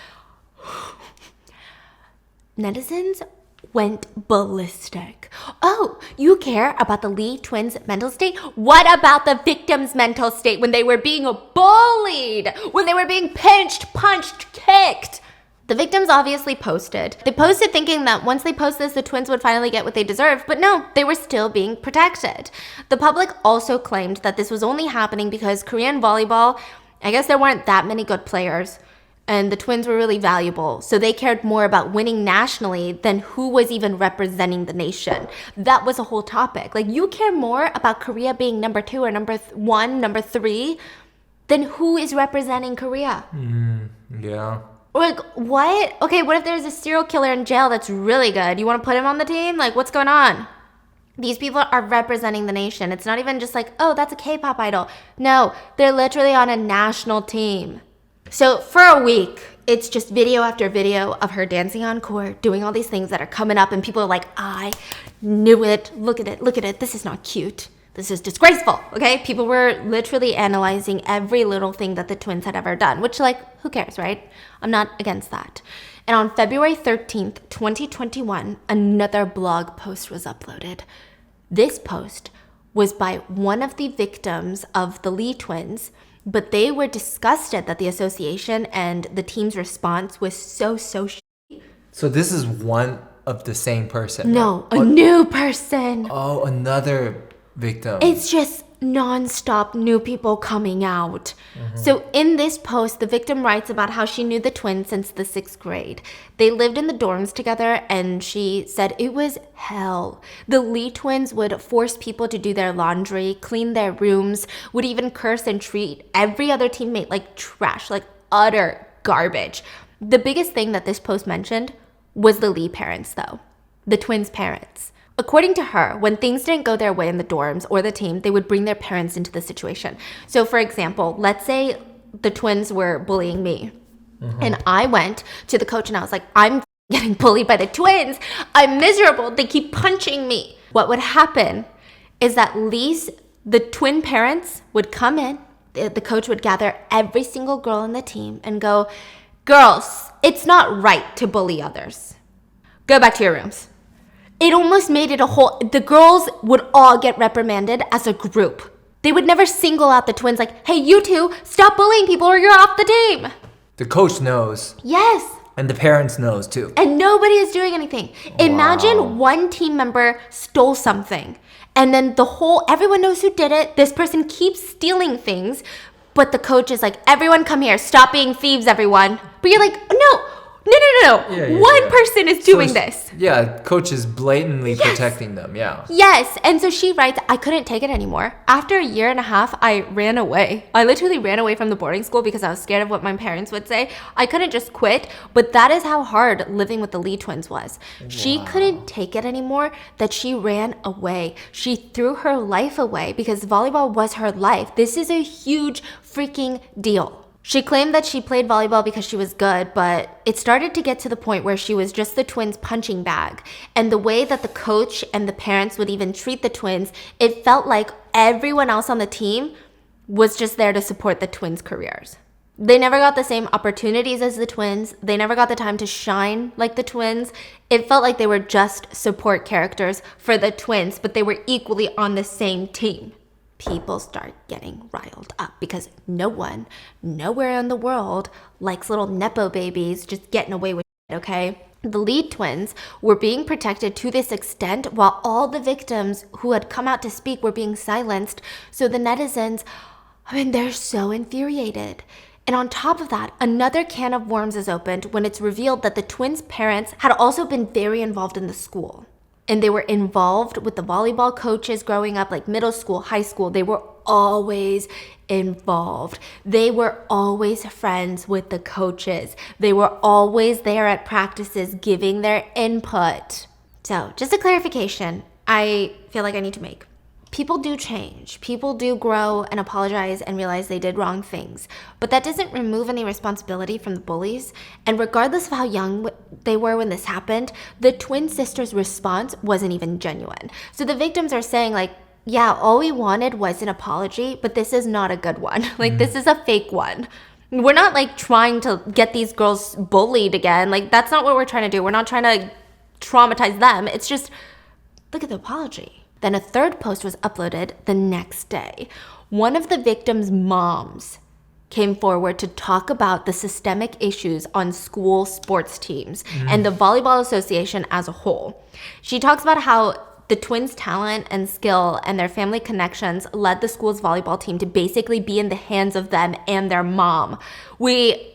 Netizens went ballistic. Oh, you care about the Lee twins' mental state? What about the victim's mental state when they were being bullied, when they were being pinched, punched, kicked? The victims obviously posted. They posted thinking that once they post this, the twins would finally get what they deserved, but no, they were still being protected. The public also claimed that this was only happening because Korean volleyball, I guess there weren't that many good players, and the twins were really valuable, so they cared more about winning nationally than who was even representing the nation. That was a whole topic. Like, you care more about Korea being number 2 or number 1, number 3, than who is representing Korea. Yeah. Like, what? Okay, what if there's a serial killer in jail that's really good? You want to put him on the team? Like, what's going on? These people are representing the nation. It's not even just like, oh, that's a K-pop idol. No, they're literally on a national team. So for a week, it's just video after video of her dancing on court, doing all these things that are coming up, and people are like, I knew it. Look at it. This is not cute. This is disgraceful, okay? People were literally analyzing every little thing that the twins had ever done, which, like, who cares, right? I'm not against that. And on February 13th, 2021, another blog post was uploaded. This post was by one of the victims of the Lee twins, but they were disgusted that the association and the team's response was so shitty. So this is one of the same person? No, a new person. Oh, another victim. It's just non-stop new people coming out. So in this post, the victim writes about how she knew the twins since the 6th grade. They lived in the dorms together, and she said it was hell. The Lee twins would force people to do their laundry, clean their rooms, would even curse and treat every other teammate like trash, like utter garbage. The biggest thing that this post mentioned was the Lee parents, though. The twins' parents. According to her, when things didn't go their way in the dorms or the team, they would bring their parents into the situation. So for example, let's say the twins were bullying me. And I went to the coach and I was like, I'm getting bullied by the twins. I'm miserable. They keep punching me. What would happen is that the twin parents would come in. The coach would gather every single girl on the team and go, girls, it's not right to bully others. Go back to your rooms. It almost made it the girls would all get reprimanded as a group. They would never single out the twins like, hey, you two, stop bullying people or you're off the team. The coach knows. Yes. And the parents knows too. And nobody is doing anything. Imagine one team member stole something and then everyone knows who did it. This person keeps stealing things, but the coach is like, everyone come here, stop being thieves, everyone. But you're like, no. One person is doing this. Yeah, coach is blatantly protecting them, yeah. Yes, and so she writes, I couldn't take it anymore. After a year and a half, I ran away. I literally ran away from the boarding school because I was scared of what my parents would say. I couldn't just quit, but that is how hard living with the Lee twins was. Wow. She couldn't take it anymore that she ran away. She threw her life away because volleyball was her life. This is a huge freaking deal. She claimed that she played volleyball because she was good, but it started to get to the point where she was just the twins' punching bag. And the way that the coach and the parents would even treat the twins, it felt like everyone else on the team was just there to support the twins' careers. They never got the same opportunities as the twins. They never got the time to shine like the twins. It felt like they were just support characters for the twins, but they were equally on the same team. People start getting riled up because no one, nowhere in the world likes little Nepo babies just getting away with it, okay? The Lee twins were being protected to this extent while all the victims who had come out to speak were being silenced. So the netizens, they're so infuriated. And on top of that, another can of worms is opened when it's revealed that the twins' parents had also been very involved in the school. And they were involved with the volleyball coaches growing up, like middle school, high school. They were always involved. They were always friends with the coaches. They were always there at practices giving their input. So just a clarification I feel like I need to make. people do change. People do grow and apologize and realize they did wrong things. But that doesn't remove any responsibility from the bullies. And regardless of how young they were when this happened, the twin sisters' response wasn't even genuine. So the victims are saying, like, yeah, all we wanted was an apology, but this is not a good one. Like, this is a fake one. We're not, like, trying to get these girls bullied again. Like, that's not what we're trying to do. We're not trying to traumatize them. It's just, look at the apology. Then a third post was uploaded the next day. One of the victims' moms came forward to talk about the systemic issues on school sports teams and the Volleyball Association as a whole. She talks about how the twins' talent and skill and their family connections led the school's volleyball team to basically be in the hands of them and their mom. We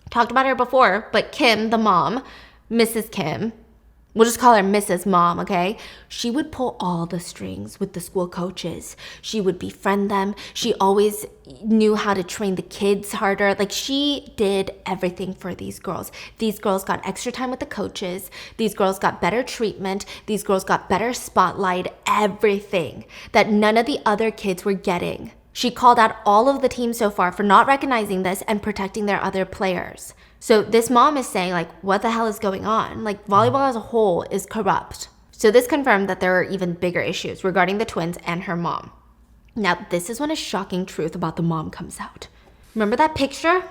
talked about her before, but Kim, the mom, Mrs. Kim, we'll just call her Mrs. Mom, okay? She would pull all the strings with the school coaches. She would befriend them. She always knew how to train the kids harder. Like, she did everything for these girls. These girls got extra time with the coaches. These girls got better treatment. These girls got better spotlight, everything that none of the other kids were getting. She called out all of the teams so far for not recognizing this and protecting their other players. So this mom is saying, like, what the hell is going on? Like, volleyball as a whole is corrupt. So this confirmed that there are even bigger issues regarding the twins and her mom. Now, this is when a shocking truth about the mom comes out. Remember that picture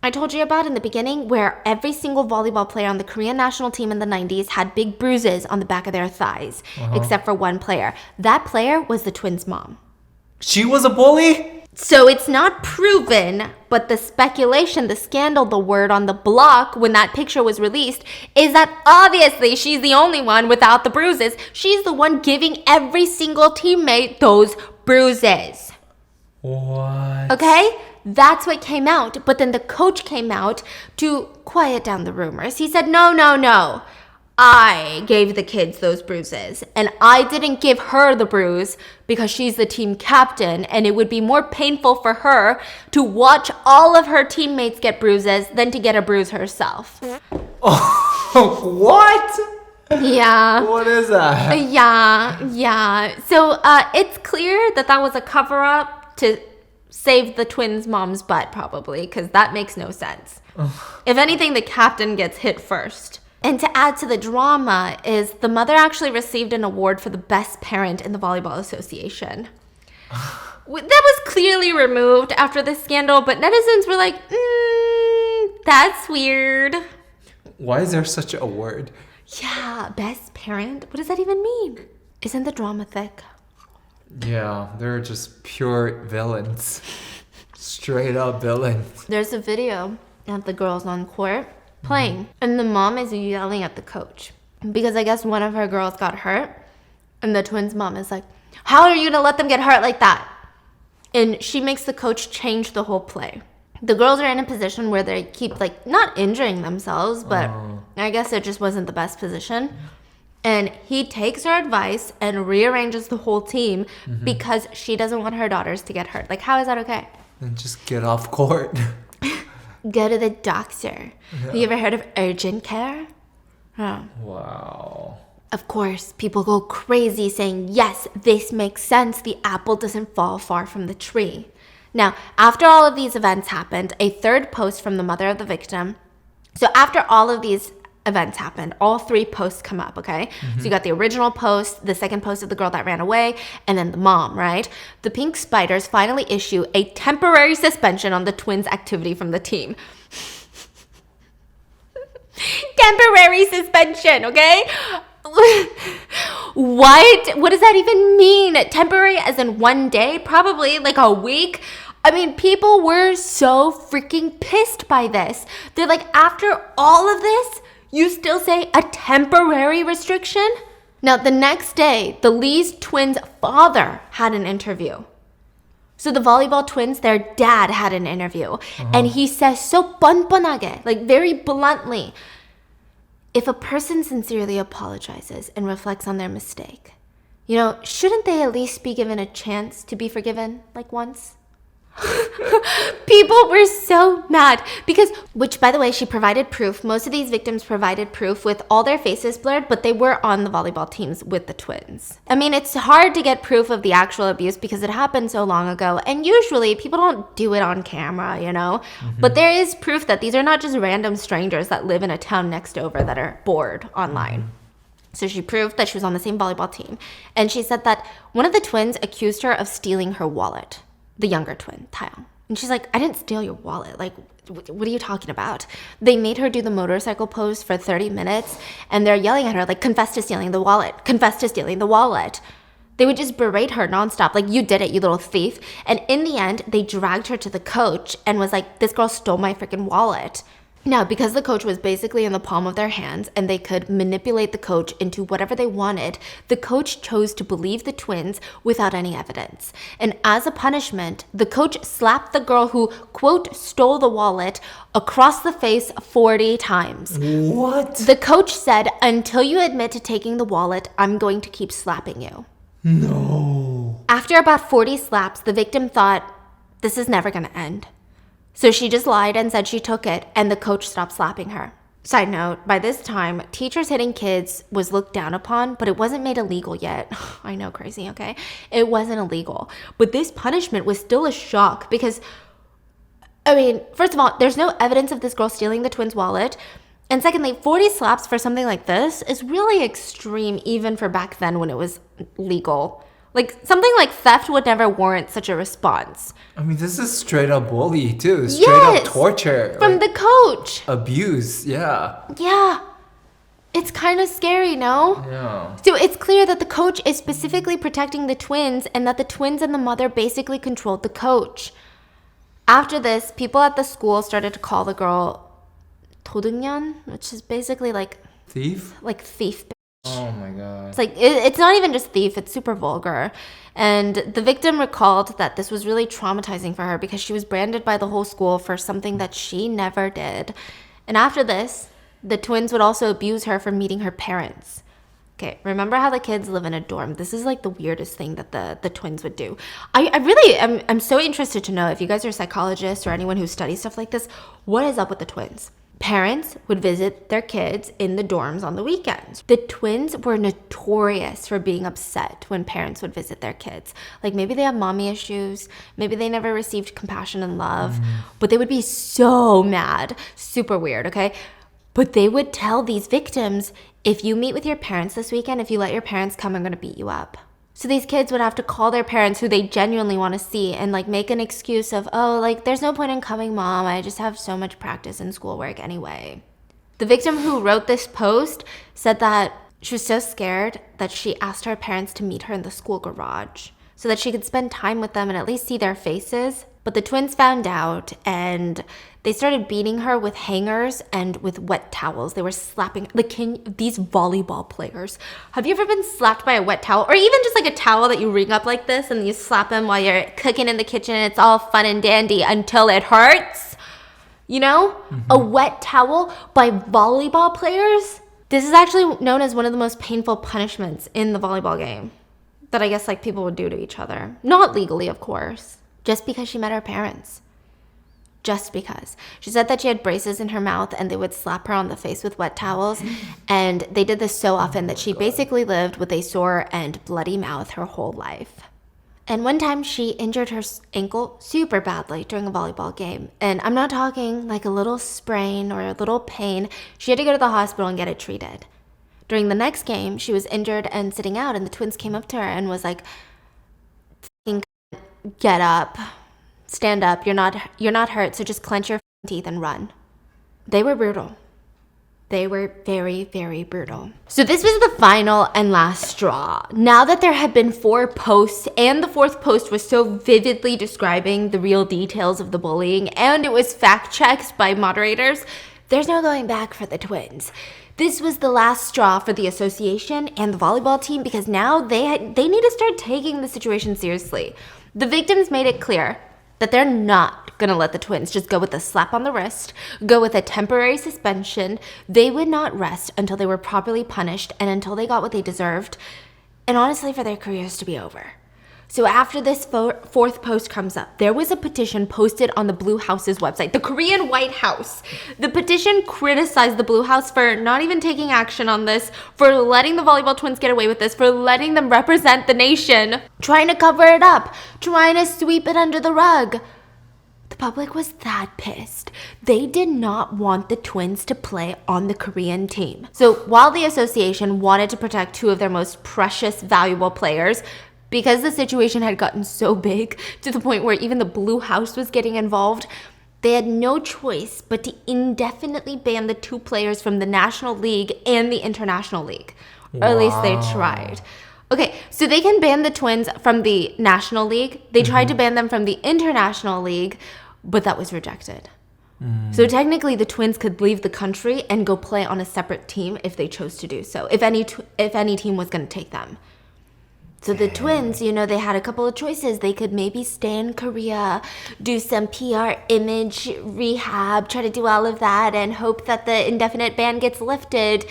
I told you about in the beginning where every single volleyball player on the Korean national team in the 90s had big bruises on the back of their thighs, except for one player. That player was the twins' mom. She was a bully? So it's not proven, but the speculation, the scandal, the word on the block when that picture was released is that obviously she's the only one without the bruises. She's the one giving every single teammate those bruises. What? Okay? That's what came out. But then the coach came out to quiet down the rumors. He said, no. I gave the kids those bruises, and I didn't give her the bruise because she's the team captain, and it would be more painful for her to watch all of her teammates get bruises than to get a bruise herself. Oh, what? Yeah. What is that? Yeah. So it's clear that was a cover-up to save the twins' mom's butt, probably, because that makes no sense. If anything, the captain gets hit first. And to add to the drama is the mother actually received an award for the best parent in the Volleyball Association. That was clearly removed after the scandal, but netizens were like, that's weird. Why is there such a word? Yeah, best parent? What does that even mean? Isn't the drama thick? Yeah, they're just pure villains. Straight up villains. There's a video of the girls on court playing, and the mom is yelling at the coach because I guess one of her girls got hurt, and the twins' mom is like, how are you gonna let them get hurt like that? And she makes the coach change the whole play. The girls are in a position where they keep, like, not injuring themselves, but I guess it just wasn't the best position. And he takes her advice and rearranges the whole team because she doesn't want her daughters to get hurt. Like, how is that okay? And just get off court. Go to the doctor. Yeah. Have you ever heard of urgent care? Oh. Wow. Of course, people go crazy saying, yes, this makes sense. The apple doesn't fall far from the tree. Now, after all of these events happened, a third post from the mother of the victim. So after all of these events happened, all three posts come up, okay? So you got the original post, the second post of the girl that ran away, and then the mom, right? The Pink Spiders finally issue a temporary suspension on the twins' activity from the team. Temporary suspension, okay? What does that even mean? Temporary as in one day? Probably like a week? I mean, people were so freaking pissed by this. They're like, after all of this, you still say a temporary restriction? Now, the next day, the Lee's twins' father had an interview. So the volleyball twins, their dad had an interview. And he says so 뻔뻔하게, like very bluntly, if a person sincerely apologizes and reflects on their mistake, shouldn't they at least be given a chance to be forgiven, like once? People were so mad because, which by the way, she provided proof. Most of these victims provided proof with all their faces blurred, but they were on the volleyball teams with the twins. I mean, it's hard to get proof of the actual abuse because it happened so long ago. And usually people don't do it on camera, you know? Mm-hmm. But there is proof that these are not just random strangers that live in a town next over that are bored online. Mm-hmm. So she proved that she was on the same volleyball team. And she said that one of the twins accused her of stealing her wallet. The younger twin, Taeyong. And she's like, I didn't steal your wallet. Like, what are you talking about? They made her do the motorcycle pose for 30 minutes. And they're yelling at her, like, confess to stealing the wallet. Confess to stealing the wallet. They would just berate her nonstop. Like, you did it, you little thief. And in the end, they dragged her to the coach and was like, this girl stole my freaking wallet. Now, because the coach was basically in the palm of their hands and they could manipulate the coach into whatever they wanted, the coach chose to believe the twins without any evidence. And as a punishment, the coach slapped the girl who, quote, stole the wallet across the face 40 times. What? The coach said, until you admit to taking the wallet, I'm going to keep slapping you. No. After about 40 slaps, the victim thought, this is never going to end. So she just lied and said she took it, and the coach stopped slapping her. Side note, by this time, teachers hitting kids was looked down upon, but it wasn't made illegal yet. I know, crazy, okay? It wasn't illegal. But this punishment was still a shock because, I mean, first of all, there's no evidence of this girl stealing the twins' wallet. And secondly, 40 slaps for something like this is really extreme even for back then when it was legal. Like, something like theft would never warrant such a response. I mean, this is straight up bully, too. Straight up torture. From the coach. Abuse, yeah. Yeah. It's kind of scary, no? Yeah. So it's clear that the coach is specifically protecting the twins and that the twins and the mother basically controlled the coach. After this, people at the school started to call the girl 도둑년, which is basically like... Thief? Like thief. Oh my god. It's like, it's not even just thief, it's super vulgar. And the victim recalled that this was really traumatizing for her because she was branded by the whole school for something that she never did. And after this, the twins would also abuse her for meeting her parents. Okay, remember how the kids live in a dorm? This is like the weirdest thing that the twins would do. I'm so interested to know if you guys are psychologists or anyone who studies stuff like this, what is up with the twins? Parents would visit their kids in the dorms on the weekends. The twins were notorious for being upset when parents would visit their kids. Like maybe they have mommy issues, maybe they never received compassion and love, but they would be so mad. Super weird, okay? But they would tell these victims, if you meet with your parents this weekend, if you let your parents come, I'm gonna beat you up. So these kids would have to call their parents who they genuinely want to see and like make an excuse of, oh, like there's no point in coming, mom. I just have so much practice and schoolwork anyway. The victim who wrote this post said that she was so scared that she asked her parents to meet her in the school garage so that she could spend time with them and at least see their faces. But the twins found out and they started beating her with hangers and with wet towels. They were slapping, these volleyball players. Have you ever been slapped by a wet towel? Or even just like a towel that you ring up like this and you slap them while you're cooking in the kitchen and it's all fun and dandy until it hurts? You know? A wet towel by volleyball players? This is actually known as one of the most painful punishments in the volleyball game that I guess like people would do to each other. Not legally, of course. Just because she met her parents. Just because. She said that she had braces in her mouth and they would slap her on the face with wet towels. And they did this so often that she basically lived with a sore and bloody mouth her whole life. And one time she injured her ankle super badly during a volleyball game. And I'm not talking like a little sprain or a little pain. She had to go to the hospital and get it treated. During the next game, she was injured and sitting out and the twins came up to her and was like, get up, stand up, you're not hurt, so just clench your teeth and run. They were brutal. They were very, very brutal. So this was the final and last straw. Now that there had been 4 posts and the 4th post was so vividly describing the real details of the bullying and it was fact-checked by moderators, there's no going back for the twins. This was the last straw for the association and the volleyball team because now they need to start taking the situation seriously. The victims made it clear that they're not going to let the twins just go with a slap on the wrist, go with a temporary suspension. They would not rest until they were properly punished and until they got what they deserved, and honestly for their careers to be over. So after this fourth post comes up, there was a petition posted on the Blue House's website, the Korean White House. The petition criticized the Blue House for not even taking action on this, for letting the volleyball twins get away with this, for letting them represent the nation, trying to cover it up, trying to sweep it under the rug. The public was that pissed. They did not want the twins to play on the Korean team. So while the association wanted to protect two of their most precious, valuable players, because the situation had gotten so big to the point where even the Blue House was getting involved, they had no choice but to indefinitely ban the two players from the National League and the International League. Or at least they tried. Okay, so they can ban the twins from the National League. They tried to ban them from the International League, but that was rejected. So technically, the twins could leave the country and go play on a separate team if they chose to do so, if any team was going to take them. So the twins, you know, they had a couple of choices. They could maybe stay in Korea, do some PR image rehab, try to do all of that, and hope that the indefinite ban gets lifted.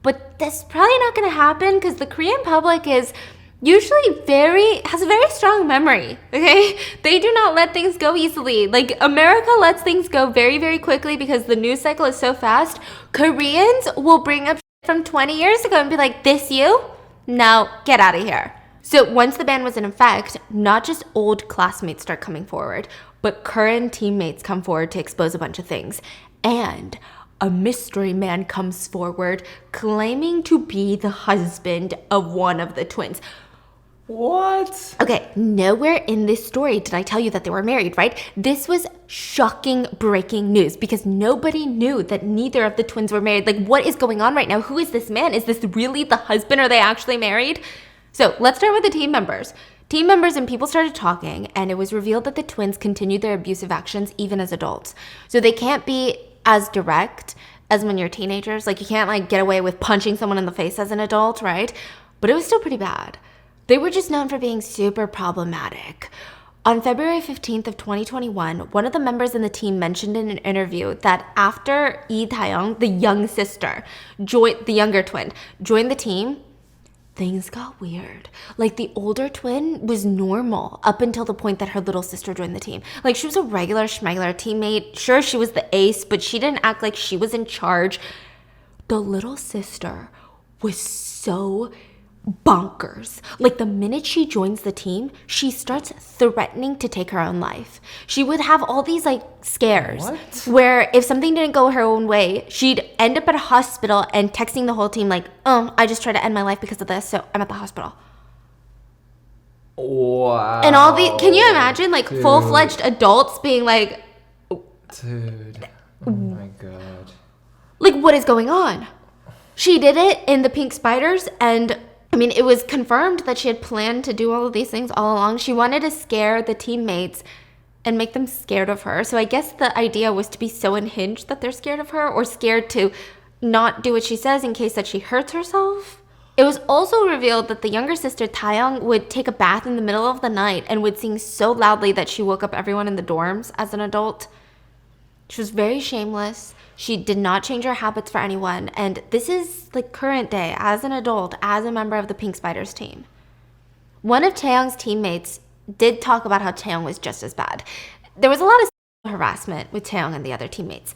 But that's probably not going to happen because the Korean public is usually has a very strong memory, okay? They do not let things go easily. Like, America lets things go very, very quickly because the news cycle is so fast. Koreans will bring up from 20 years ago and be like, this you? No, get out of here. So once the ban was in effect, not just old classmates start coming forward, but current teammates come forward to expose a bunch of things. And a mystery man comes forward claiming to be the husband of one of the twins. What? Okay, nowhere in this story did I tell you that they were married, right? This was shocking breaking news because nobody knew that neither of the twins were married. Like, what is going on right now? Who is this man? Is this really the husband? Are they actually married? So let's start with the team members. Team members and people started talking, and it was revealed that the twins continued their abusive actions even as adults. So they can't be as direct as when you're teenagers. Like, you can't, like, get away with punching someone in the face as an adult, right? But it was still pretty bad. They were just known for being super problematic. On February 15th of 2021, one of the members in the team mentioned in an interview that after Lee Taeyong, the young sister, the younger twin, joined the team, things got weird. Like, the older twin was normal up until the point that her little sister joined the team. Like, she was a regular schmegular teammate. Sure, she was the ace, but she didn't act like she was in charge. The little sister was so bonkers. Like, the minute she joins the team, she starts threatening to take her own life. She would have all these, like, scares where if something didn't go her own way, she'd end up at a hospital and texting the whole team like, I just tried to end my life because of this, so I'm at the hospital. Wow. And can you imagine, like, full-fledged adults being like, dude, oh my god. Like, what is going on? She did it in the Pink Spiders, and I mean, it was confirmed that she had planned to do all of these things all along. She wanted to scare the teammates and make them scared of her. So I guess the idea was to be so unhinged that they're scared of her, or scared to not do what she says in case that she hurts herself. It was also revealed that the younger sister, Taeyong, would take a bath in the middle of the night and would sing so loudly that she woke up everyone in the dorms as an adult. She was very shameless. She did not change her habits for anyone. And this is, like, current day, as an adult, as a member of the Pink Spiders team. One of Taeyong's teammates did talk about how Taeyong was just as bad. There was a lot of harassment with Taeyong and the other teammates.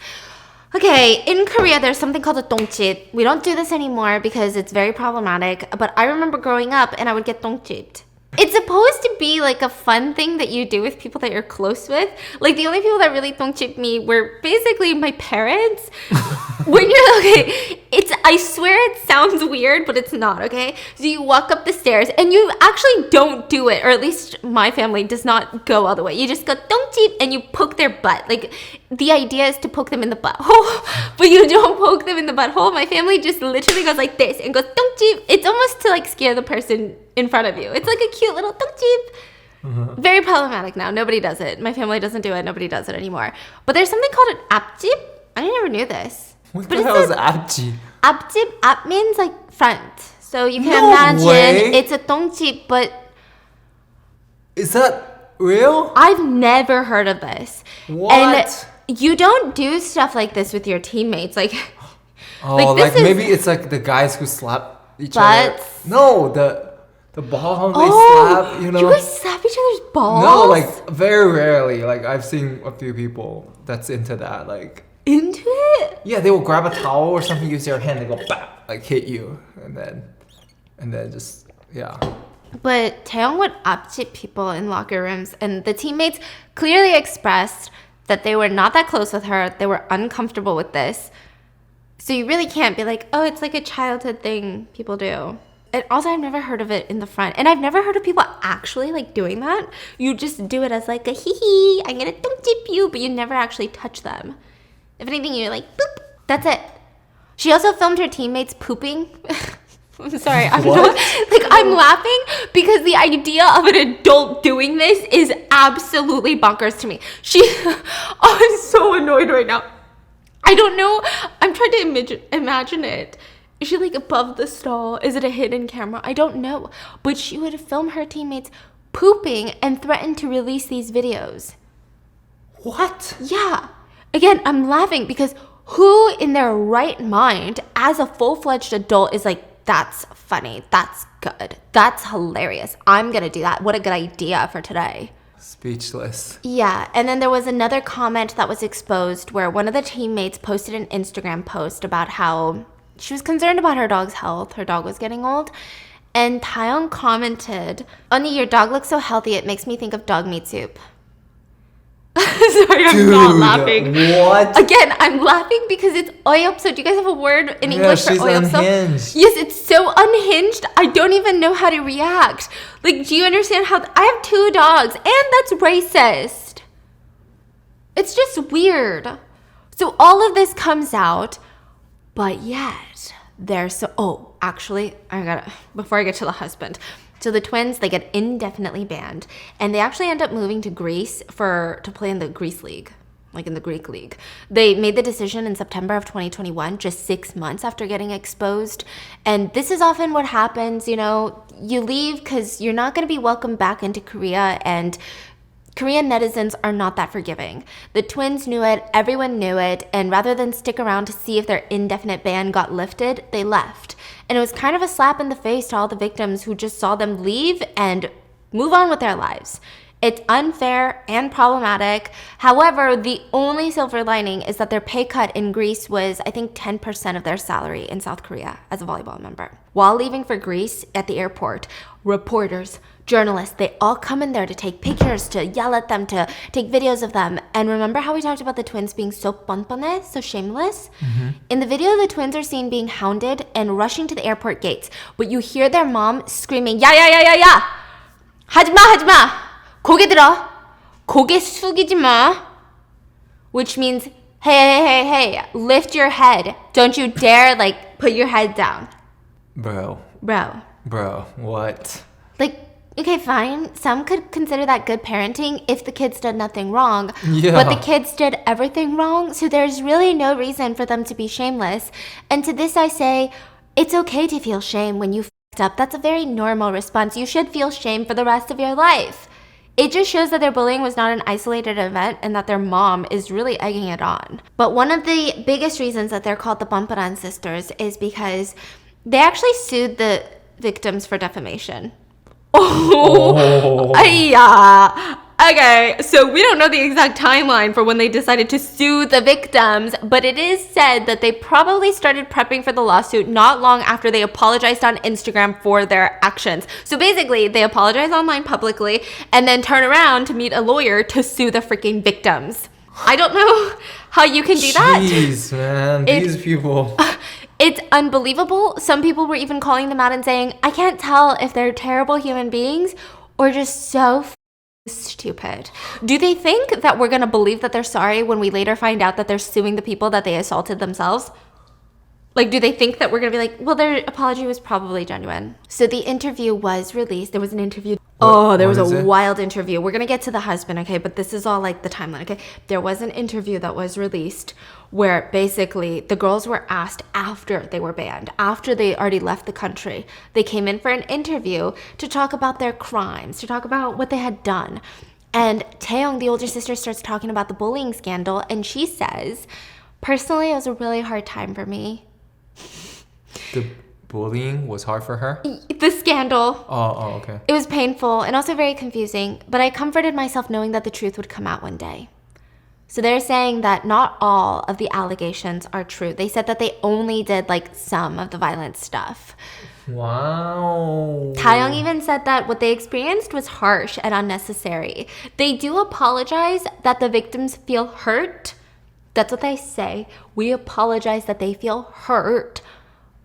Okay, in Korea, there's something called a 똥집. We don't do this anymore because it's very problematic. But I remember growing up and I would get 똥집ed. It's supposed to be like a fun thing that you do with people that you're close with. Like, the only people that really 똥집 me were basically my parents. When you're, okay, I swear it sounds weird, but it's not, okay? So you walk up the stairs and you actually don't do it, or at least my family does not go all the way. You just go 똥집 and you poke their butt. Like, the idea is to poke them in the butthole, but you don't poke them in the butthole. My family just literally goes like this and goes 똥집. It's almost to, like, scare the person in front of you. It's like a cute little 똥집. Very problematic now. Nobody does it. My family doesn't do it. Nobody does it anymore. But there's something called an 앞집. I never knew this. What the hell is 앞집? 앞집, 앞 means like front. So you can imagine it's a 똥집, but is that real? I've never heard of this. What? And you don't do stuff like this with your teammates. Like, maybe it's like the guys who slap each other. No, the ball they slap, you know. You guys slap each other's balls? No, like very rarely. Like I've seen a few people that's into that. Like into it? Yeah, they will grab a towel or something, use their hand and go bap, like hit you, and then just yeah. But Taeyong would upset people in locker rooms, and the teammates clearly expressed that they were not that close with her. They were uncomfortable with this. So you really can't be like, oh, it's like a childhood thing people do. And also, I've never heard of it in the front. And I've never heard of people actually like doing that. You just do it as like a hee, I'm gonna don't tip you, but you never actually touch them. If anything, you're like, boop, that's it. She also filmed her teammates pooping. I'm sorry, I'm laughing because the idea of an adult doing this is absolutely bonkers to me. I'm so annoyed right now. I don't know. I'm trying to imagine it. Is she like above the stall? Is it a hidden camera? I don't know. But she would film her teammates pooping and threaten to release these videos. What? Yeah. Again, I'm laughing because who in their right mind as a full-fledged adult is like, that's funny, that's good, that's hilarious, I'm gonna do that, what a good idea for today. Speechless. Yeah, and then there was another comment that was exposed where one of the teammates posted an Instagram post about how she was concerned about her dog's health. Her dog was getting old. And Taeyong commented, "언니, your dog looks so healthy, it makes me think of dog meat soup." Sorry, I'm not laughing. What? Again, I'm laughing because it's oyopso. Do you guys have a word in English for oyopso? Unhinged. Yes, it's so unhinged. I don't even know how to react. Like, do you understand how I have 2 dogs and that's racist? It's just weird. So all of this comes out, but yet actually, before I get to the husband. So the twins, they get indefinitely banned, and they actually end up moving to Greece to play in the Greece League, like in the Greek League. They made the decision in September of 2021, just 6 months after getting exposed. And this is often what happens, you know, you leave because you're not going to be welcomed back into Korea, and Korean netizens are not that forgiving. The twins knew it, everyone knew it, and rather than stick around to see if their indefinite ban got lifted, they left. And it was kind of a slap in the face to all the victims who just saw them leave and move on with their lives. It's unfair and problematic. However, the only silver lining is that their pay cut in Greece was, I think, 10% of their salary in South Korea as a volleyball member. While leaving for Greece at the airport, reporters, journalists, they all come in there to take pictures, to yell at them, to take videos of them. And remember how we talked about the twins being so 뻔뻔해, so shameless? Mm-hmm. In the video, the twins are seen being hounded and rushing to the airport gates. But you hear their mom screaming, 야야야야야! 하지마 하지마! 고개 들어! 고개 숙이지 마! Which means, hey, lift your head. Don't you dare, put your head down. Bro, what? Okay, fine. Some could consider that good parenting if the kids did nothing wrong. Yeah. But the kids did everything wrong, so there's really no reason for them to be shameless. And to this I say, it's okay to feel shame when you f***ed up. That's a very normal response. You should feel shame for the rest of your life. It just shows that their bullying was not an isolated event and that their mom is really egging it on. But one of the biggest reasons that they're called the Bamparan sisters is because they actually sued the victims for defamation. Yeah. Okay, so we don't know the exact timeline for when they decided to sue the victims, but it is said that they probably started prepping for the lawsuit not long after they apologized on Instagram for their actions. So basically, they apologize online publicly and then turn around to meet a lawyer to sue the freaking victims. I don't know how you can do that. Jeez, man, these people... It's unbelievable. Some people were even calling them out and saying, I can't tell if they're terrible human beings or just so stupid. Do they think that we're going to believe that they're sorry when we later find out that they're suing the people that they assaulted themselves? Do they think that we're going to be like, well, their apology was probably genuine. So the interview was released. There was an interview. There was a wild interview. We're going to get to the husband, okay? But this is all the timeline, okay? There was an interview that was released where basically the girls were asked after they were banned, after they already left the country. They came in for an interview to talk about their crimes, to talk about what they had done. And Taeyong, the older sister, starts talking about the bullying scandal. And she says, personally, it was a really hard time for me. The bullying was hard for her? The scandal. Oh, okay. It was painful and also very confusing, but I comforted myself knowing that the truth would come out one day. So they're saying that not all of the allegations are true. They said that they only did like some of the violent stuff. Wow. Taeyong even said that what they experienced was harsh and unnecessary. They do apologize that the victims feel hurt. That's what they say. We apologize that they feel hurt.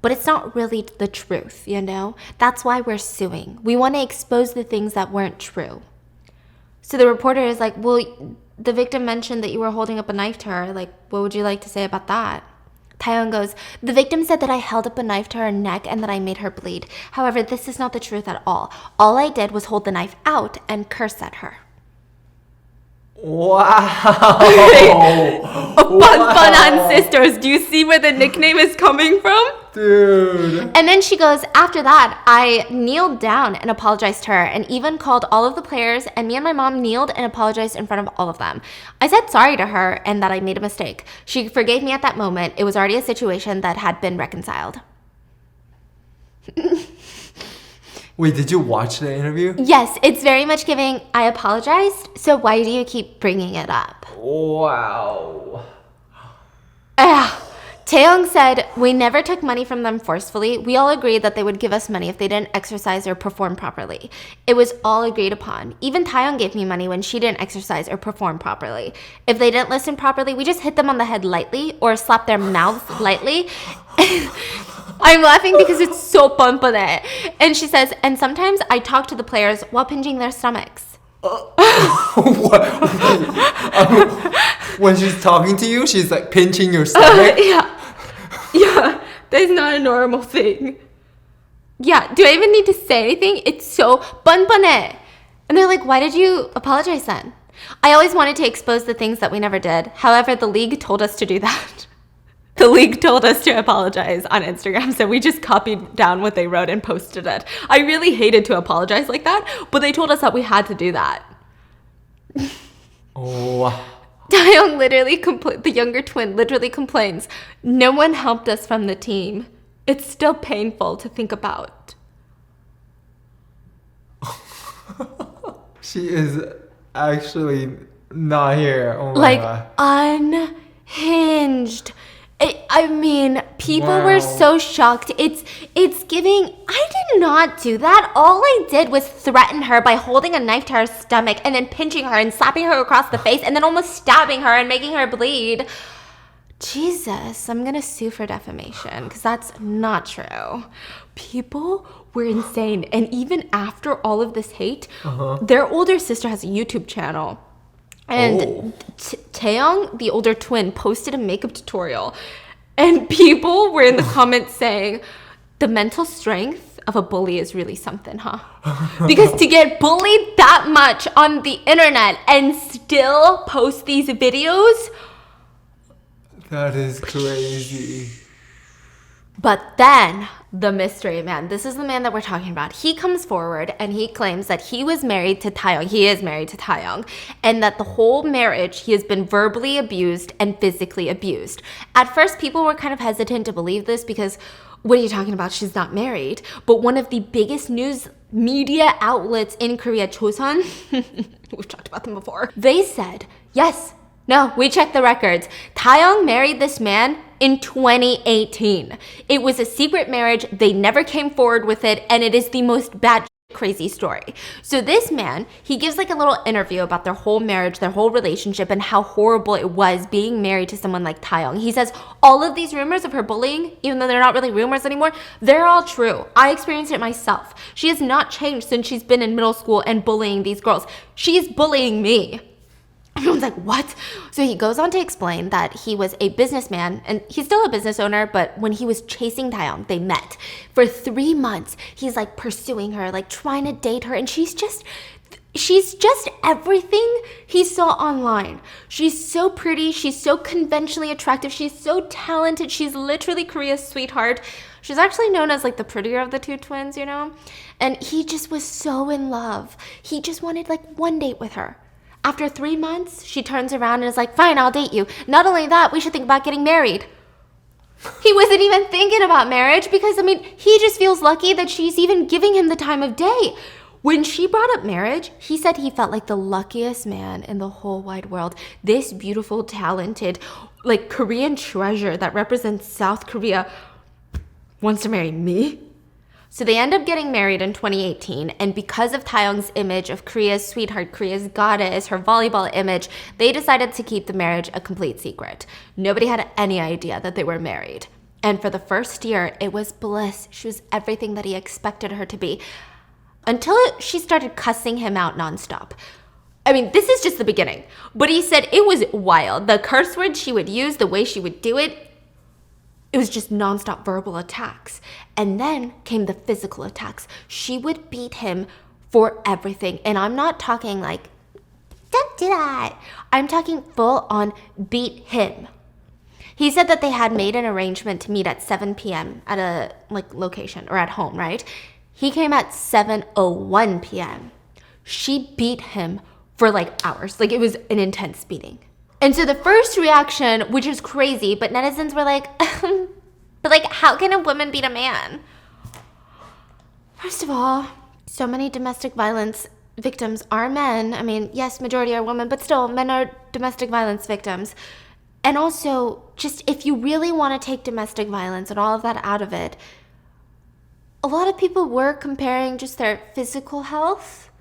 But it's not really the truth, you know? That's why we're suing. We want to expose the things that weren't true. So the reporter is like, well, the victim mentioned that you were holding up a knife to her. Like, what would you like to say about that? Taeyong goes, the victim said that I held up a knife to her neck and that I made her bleed. However, this is not the truth at all. All I did was hold the knife out and curse at her. Wow. Banban sisters. Do you see where the nickname is coming from? Dude. And then she goes, after that, I kneeled down and apologized to her and even called all of the players, and me and my mom kneeled and apologized in front of all of them. I said sorry to her and that I made a mistake. She forgave me at that moment. It was already a situation that had been reconciled. Wait, did you watch the interview? Yes, it's very much giving, I apologized, so why do you keep bringing it up? Wow. Taeyong said, we never took money from them forcefully. We all agreed that they would give us money if they didn't exercise or perform properly. It was all agreed upon. Even Taeyong gave me money when she didn't exercise or perform properly. If they didn't listen properly, we just hit them on the head lightly or slap their mouths lightly. I'm laughing because it's so 뻔뻔해. And she says, and sometimes I talk to the players while pinching their stomachs. When she's talking to you, she's like pinching your stomach? Yeah, that's not a normal thing. Yeah, do I even need to say anything? It's so 뻔뻔해. And they're like, why did you apologize then? I always wanted to expose the things that we never did. However, the league told us to do that. The league told us to apologize on Instagram, so we just copied down what they wrote and posted it. I really hated to apologize like that, but they told us that we had to do that. Oh. Taeyong literally, the younger twin, literally complains, no one helped us from the team. It's still painful to think about. She is actually not here. Oh my like, God. Unhinged. I mean, people were so shocked. It's giving, I did not do that. All I did was threaten her by holding a knife to her stomach and then pinching her and slapping her across the face and then almost stabbing her and making her bleed. Jesus, I'm gonna sue for defamation because that's not true. People were insane. And even after all of this hate, their older sister has a YouTube channel. And Taeyong, the older twin, posted a makeup tutorial. And people were in the comments saying, the mental strength of a bully is really something, huh? Because to get bullied that much on the internet and still post these videos... That is crazy. But then, the mystery man, this is the man that we're talking about. He comes forward and he claims that he was married to Taeyong. He is married to Taeyong. And that the whole marriage, he has been verbally abused and physically abused. At first, people were kind of hesitant to believe this because, what are you talking about? She's not married. But one of the biggest news media outlets in Korea, Chosun, we've talked about them before, they said, yes, no, we checked the records. Taeyong married this man in 2018. It was a secret marriage. They never came forward with it. And it is the most crazy story. So this man, he gives like a little interview about their whole marriage, their whole relationship, and how horrible it was being married to someone like Taeyong. He says all of these rumors of her bullying, even though they're not really rumors anymore, they're all true. I experienced it myself. She has not changed since she's been in middle school and bullying these girls. She is bullying me. Everyone's like, what? So he goes on to explain that he was a businessman, and he's still a business owner, but when he was chasing Taeyong, they met. For 3 months, he's like pursuing her, like trying to date her, and she's just everything he saw online. She's so pretty, she's so conventionally attractive, she's so talented, she's literally Korea's sweetheart. She's actually known as like the prettier of the two twins, you know? And he just was so in love. He just wanted like one date with her. After 3 months, she turns around and is like, fine, I'll date you. Not only that, we should think about getting married. He wasn't even thinking about marriage because, I mean, he just feels lucky that she's even giving him the time of day. When she brought up marriage, he said he felt like the luckiest man in the whole wide world. This beautiful, talented, like Korean treasure that represents South Korea wants to marry me. So they end up getting married in 2018, and because of Taeyong's image of Korea's sweetheart, Korea's goddess, her volleyball image, they decided to keep the marriage a complete secret. Nobody had any idea that they were married. And for the first year, it was bliss. She was everything that he expected her to be. Until she started cussing him out nonstop. I mean, this is just the beginning. But he said it was wild. The curse words she would use, the way she would do it, it was just nonstop verbal attacks. And then came the physical attacks. She would beat him for everything. And I'm not talking like, don't do that. I'm talking full on beat him. He said that they had made an arrangement to meet at 7 p.m. at a location or at home, right? He came at 7:01 p.m. She beat him for hours. It was an intense beating. And so the first reaction, which is crazy, but netizens were like, but how can a woman beat a man? First of all, so many domestic violence victims are men. I mean, yes, majority are women, but still, men are domestic violence victims. And also, just if you really want to take domestic violence and all of that out of it, a lot of people were comparing just their physical health.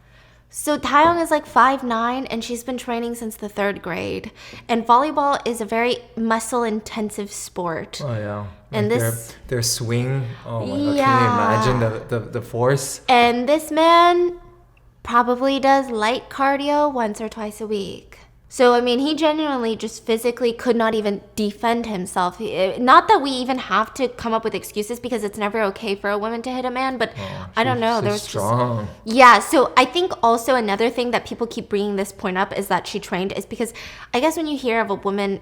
So Taeyong is 5'9", and she's been training since the 3rd grade. And volleyball is a very muscle-intensive sport. Oh, yeah. And their swing, oh my God, can you imagine the force? And this man probably does light cardio once or twice a week. So, I mean, he genuinely just physically could not even defend himself. Not that we even have to come up with excuses because it's never okay for a woman to hit a man, but I don't know. She's strong. Yeah, so I think also another thing that people keep bringing this point up is that she trained is because I guess when you hear of a woman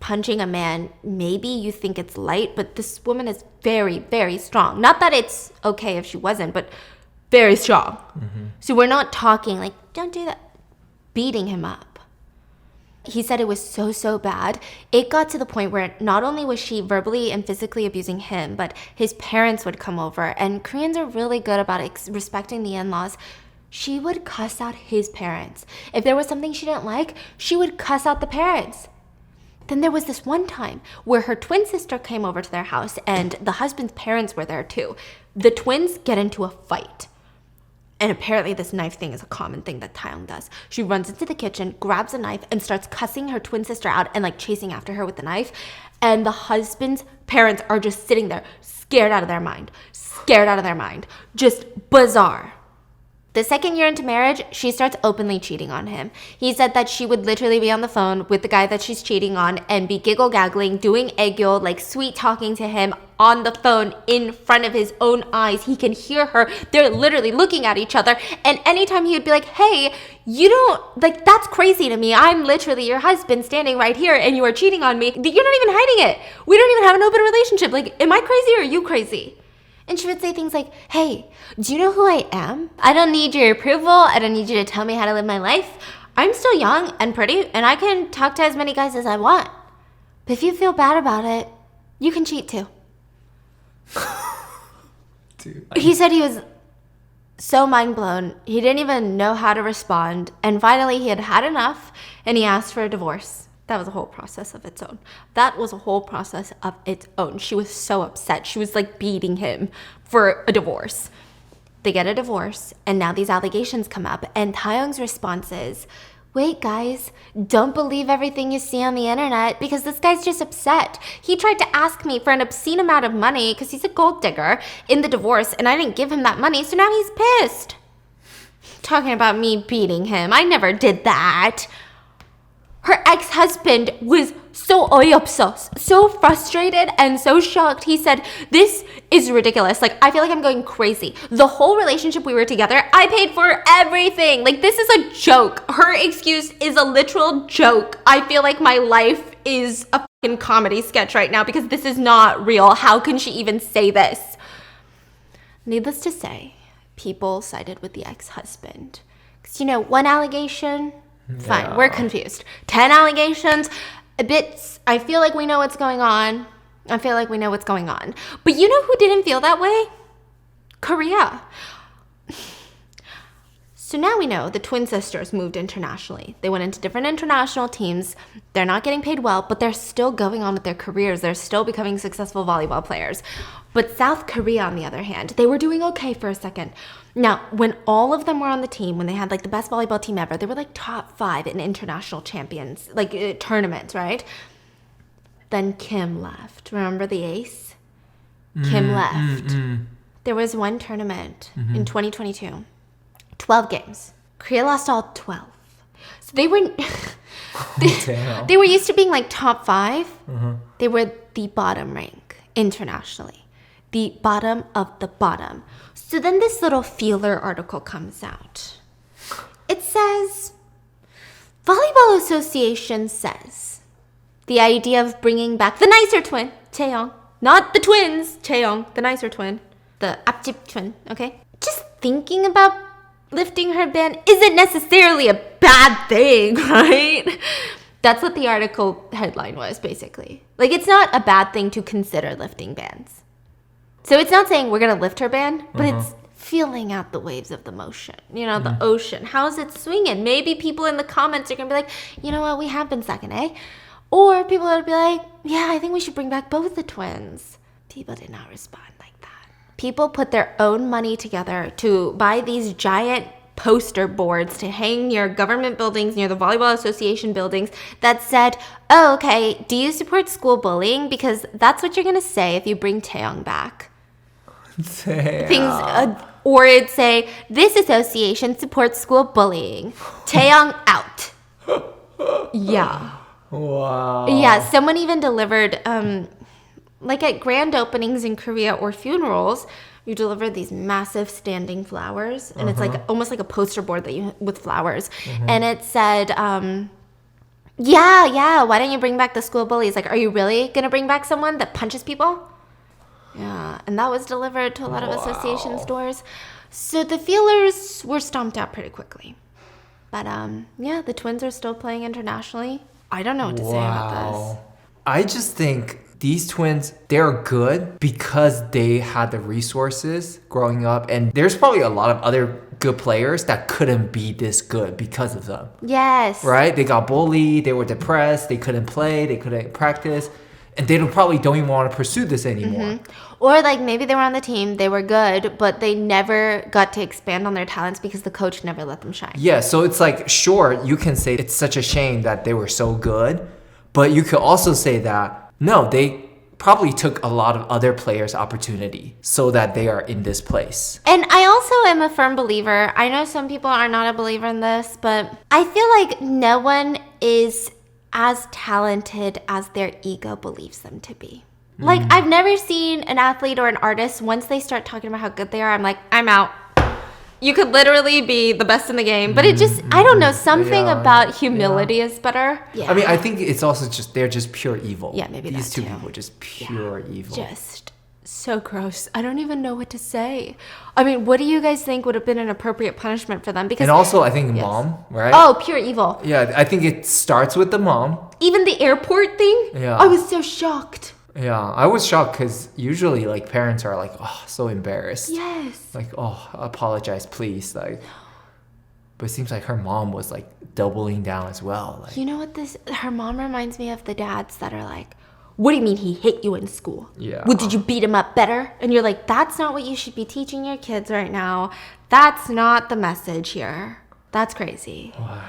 punching a man, maybe you think it's light, but this woman is very, very strong. Not that it's okay if she wasn't, but very strong. Mm-hmm. So we're not talking don't do that, beating him up. He said it was so bad. It got to the point where not only was she verbally and physically abusing him, but his parents would come over. And Koreans are really good about respecting the in-laws. She would cuss out his parents. If there was something she didn't like, she would cuss out the parents. Then there was this one time where her twin sister came over to their house and the husband's parents were there too. The twins get into a fight. And apparently this knife thing is a common thing that Taeyong does. She runs into the kitchen, grabs a knife, and starts cussing her twin sister out and chasing after her with the knife. And the husband's parents are just sitting there, scared out of their mind. Just bizarre. The 2nd year into marriage, she starts openly cheating on him. He said that she would literally be on the phone with the guy that she's cheating on and be giggle-gaggling, doing egg-yol, sweet talking to him on the phone in front of his own eyes. He can hear her. They're literally looking at each other. And anytime he would be like, hey, you don't, that's crazy to me. I'm literally your husband standing right here and you are cheating on me. You're not even hiding it. We don't even have an open relationship. Am I crazy or are you crazy? And she would say things like, hey, do you know who I am? I don't need your approval. I don't need you to tell me how to live my life. I'm still young and pretty, and I can talk to as many guys as I want. But if you feel bad about it, you can cheat too. Dude, he said he was so mind blown. He didn't even know how to respond. And finally, he had had enough, and he asked for a divorce. That was a whole process of its own. She was so upset. She was beating him for a divorce. They get a divorce, and now these allegations come up. And Taeyong's response is, wait, guys, don't believe everything you see on the internet because this guy's just upset. He tried to ask me for an obscene amount of money because he's a gold digger in the divorce, and I didn't give him that money, so now he's pissed. Talking about me beating him. I never did that. Her ex-husband was so 어이없어, so frustrated and so shocked. He said, this is ridiculous. I feel like I'm going crazy. The whole relationship we were together, I paid for everything. This is a joke. Her excuse is a literal joke. I feel like my life is a fucking comedy sketch right now because this is not real. How can she even say this? Needless to say, people sided with the ex-husband. Because, one allegation... Fine, we're confused. 10 allegations, a bit, I feel like we know what's going on. I feel like we know what's going on. But you know who didn't feel that way? Korea. So now we know the twin sisters moved internationally. They went into different international teams. They're not getting paid well, but they're still going on with their careers. They're still becoming successful volleyball players. But South Korea, on the other hand, they were doing okay for a second. Now, when all of them were on the team, when they had like the best volleyball team ever, they were like top 5 in international champions, like tournaments, right? Then Kim left. Remember the ace? Kim left. There was one tournament in 2022. 12 games. Korea lost all 12. So they were they were used to being like top 5. They were the bottom rank internationally. The bottom of the bottom. So then this little feeler article comes out. It says, Volleyball Association says the idea of bringing back the nicer twin, Chaeyoung, not the twins, Chaeyoung, the nicer twin, the 앞집 twin, okay? Just thinking about lifting her ban isn't necessarily a bad thing, right? That's what the article headline was, basically. Like, it's not a bad thing to consider lifting bans. So it's not saying we're going to lift her ban, but it's feeling out the waves of the motion. You know, the ocean. How's it swinging? Maybe people in the comments are going to be like, you know what, we have been second, eh? Or people would be like, yeah, I think we should bring back both the twins. People did not respond like that. People put their own money together to buy these giant poster boards to hang near government buildings, near the Volleyball Association buildings, that said, oh, okay, do you support school bullying? Because that's what you're going to say if you bring Chaeyoung back. Or it'd say, this association supports school bullying. Chaeyoung out. Yeah. Wow. Yeah, someone even delivered, like at grand openings in Korea or funerals, you deliver these massive standing flowers, and it's like almost like a poster board that with flowers, and it said, yeah, why don't you bring back the school bullies? Like, are you really gonna bring back someone that punches people? Yeah, and that was delivered to a lot of association stores. So the feelers were stomped out pretty quickly. But yeah, the twins are still playing internationally. I don't know what to say about this. I just think these twins, they're good because they had the resources growing up. And there's probably a lot of other good players that couldn't be this good because of them. Yes. Right? They got bullied, they were depressed, they couldn't play, they couldn't practice. And they probably don't even want to pursue this anymore. Or like maybe they were on the team, they were good, but they never got to expand on their talents because the coach never let them shine. Yeah, so it's like, sure, you can say it's such a shame that they were so good, but you could also say that, no, they probably took a lot of other players' opportunity so that they are in this place. And I also am a firm believer. I know some people are not a believer in this, but I feel like no one is as talented as their ego believes them to be. Like, I've never seen an athlete or an artist, once they start talking about how good they are, I'm like, I'm out. You could literally be the best in the game. But it just, I don't know, something about humility is better. Yeah. I mean, I think it's also just, they're just pure evil. Yeah, maybe these that two too. people are just pure evil. Just so gross. I don't even know what to say. I mean, what do you guys think would have been an appropriate punishment for them? Because, and also, I think mom, right? Oh, pure evil. Yeah, I think it starts with the mom. Even the airport thing? Yeah. I was so shocked. Yeah, I was shocked because usually, like, parents are like, oh, so embarrassed. Yes. Like, oh, apologize, please. Like, but it seems like her mom was, like, doubling down as well. Like, you know what her mom reminds me of the dads that are like, what do you mean he hit you in school? Yeah. Well, did you beat him up better? And you're like, that's not what you should be teaching your kids right now. That's not the message here. That's crazy. Wow.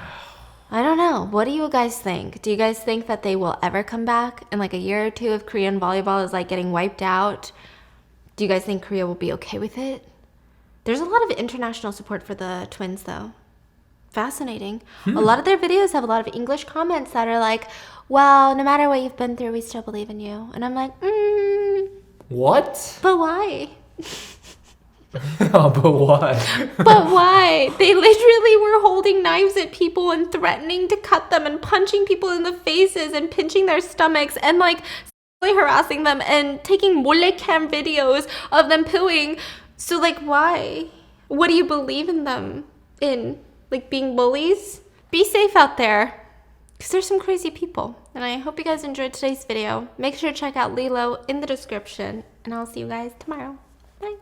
I don't know. What do you guys think? Do you guys think that they will ever come back in like a year or two if Korean volleyball is like getting wiped out? Do you guys think Korea will be okay with it? There's a lot of international support for the twins though. Fascinating. A lot of their videos have a lot of English comments that are like, well, no matter what you've been through, we still believe in you. And I'm like, what? But why? Oh, but why? But why? They literally were holding knives at people and threatening to cut them and punching people in the faces and pinching their stomachs and like harassing them and taking mollecam videos of them pooing. So like, why? What do you believe in them? In like being bullies? Be safe out there. Because there's some crazy people. And I hope you guys enjoyed today's video. Make sure to check out Lilo in the description. And I'll see you guys tomorrow. Bye.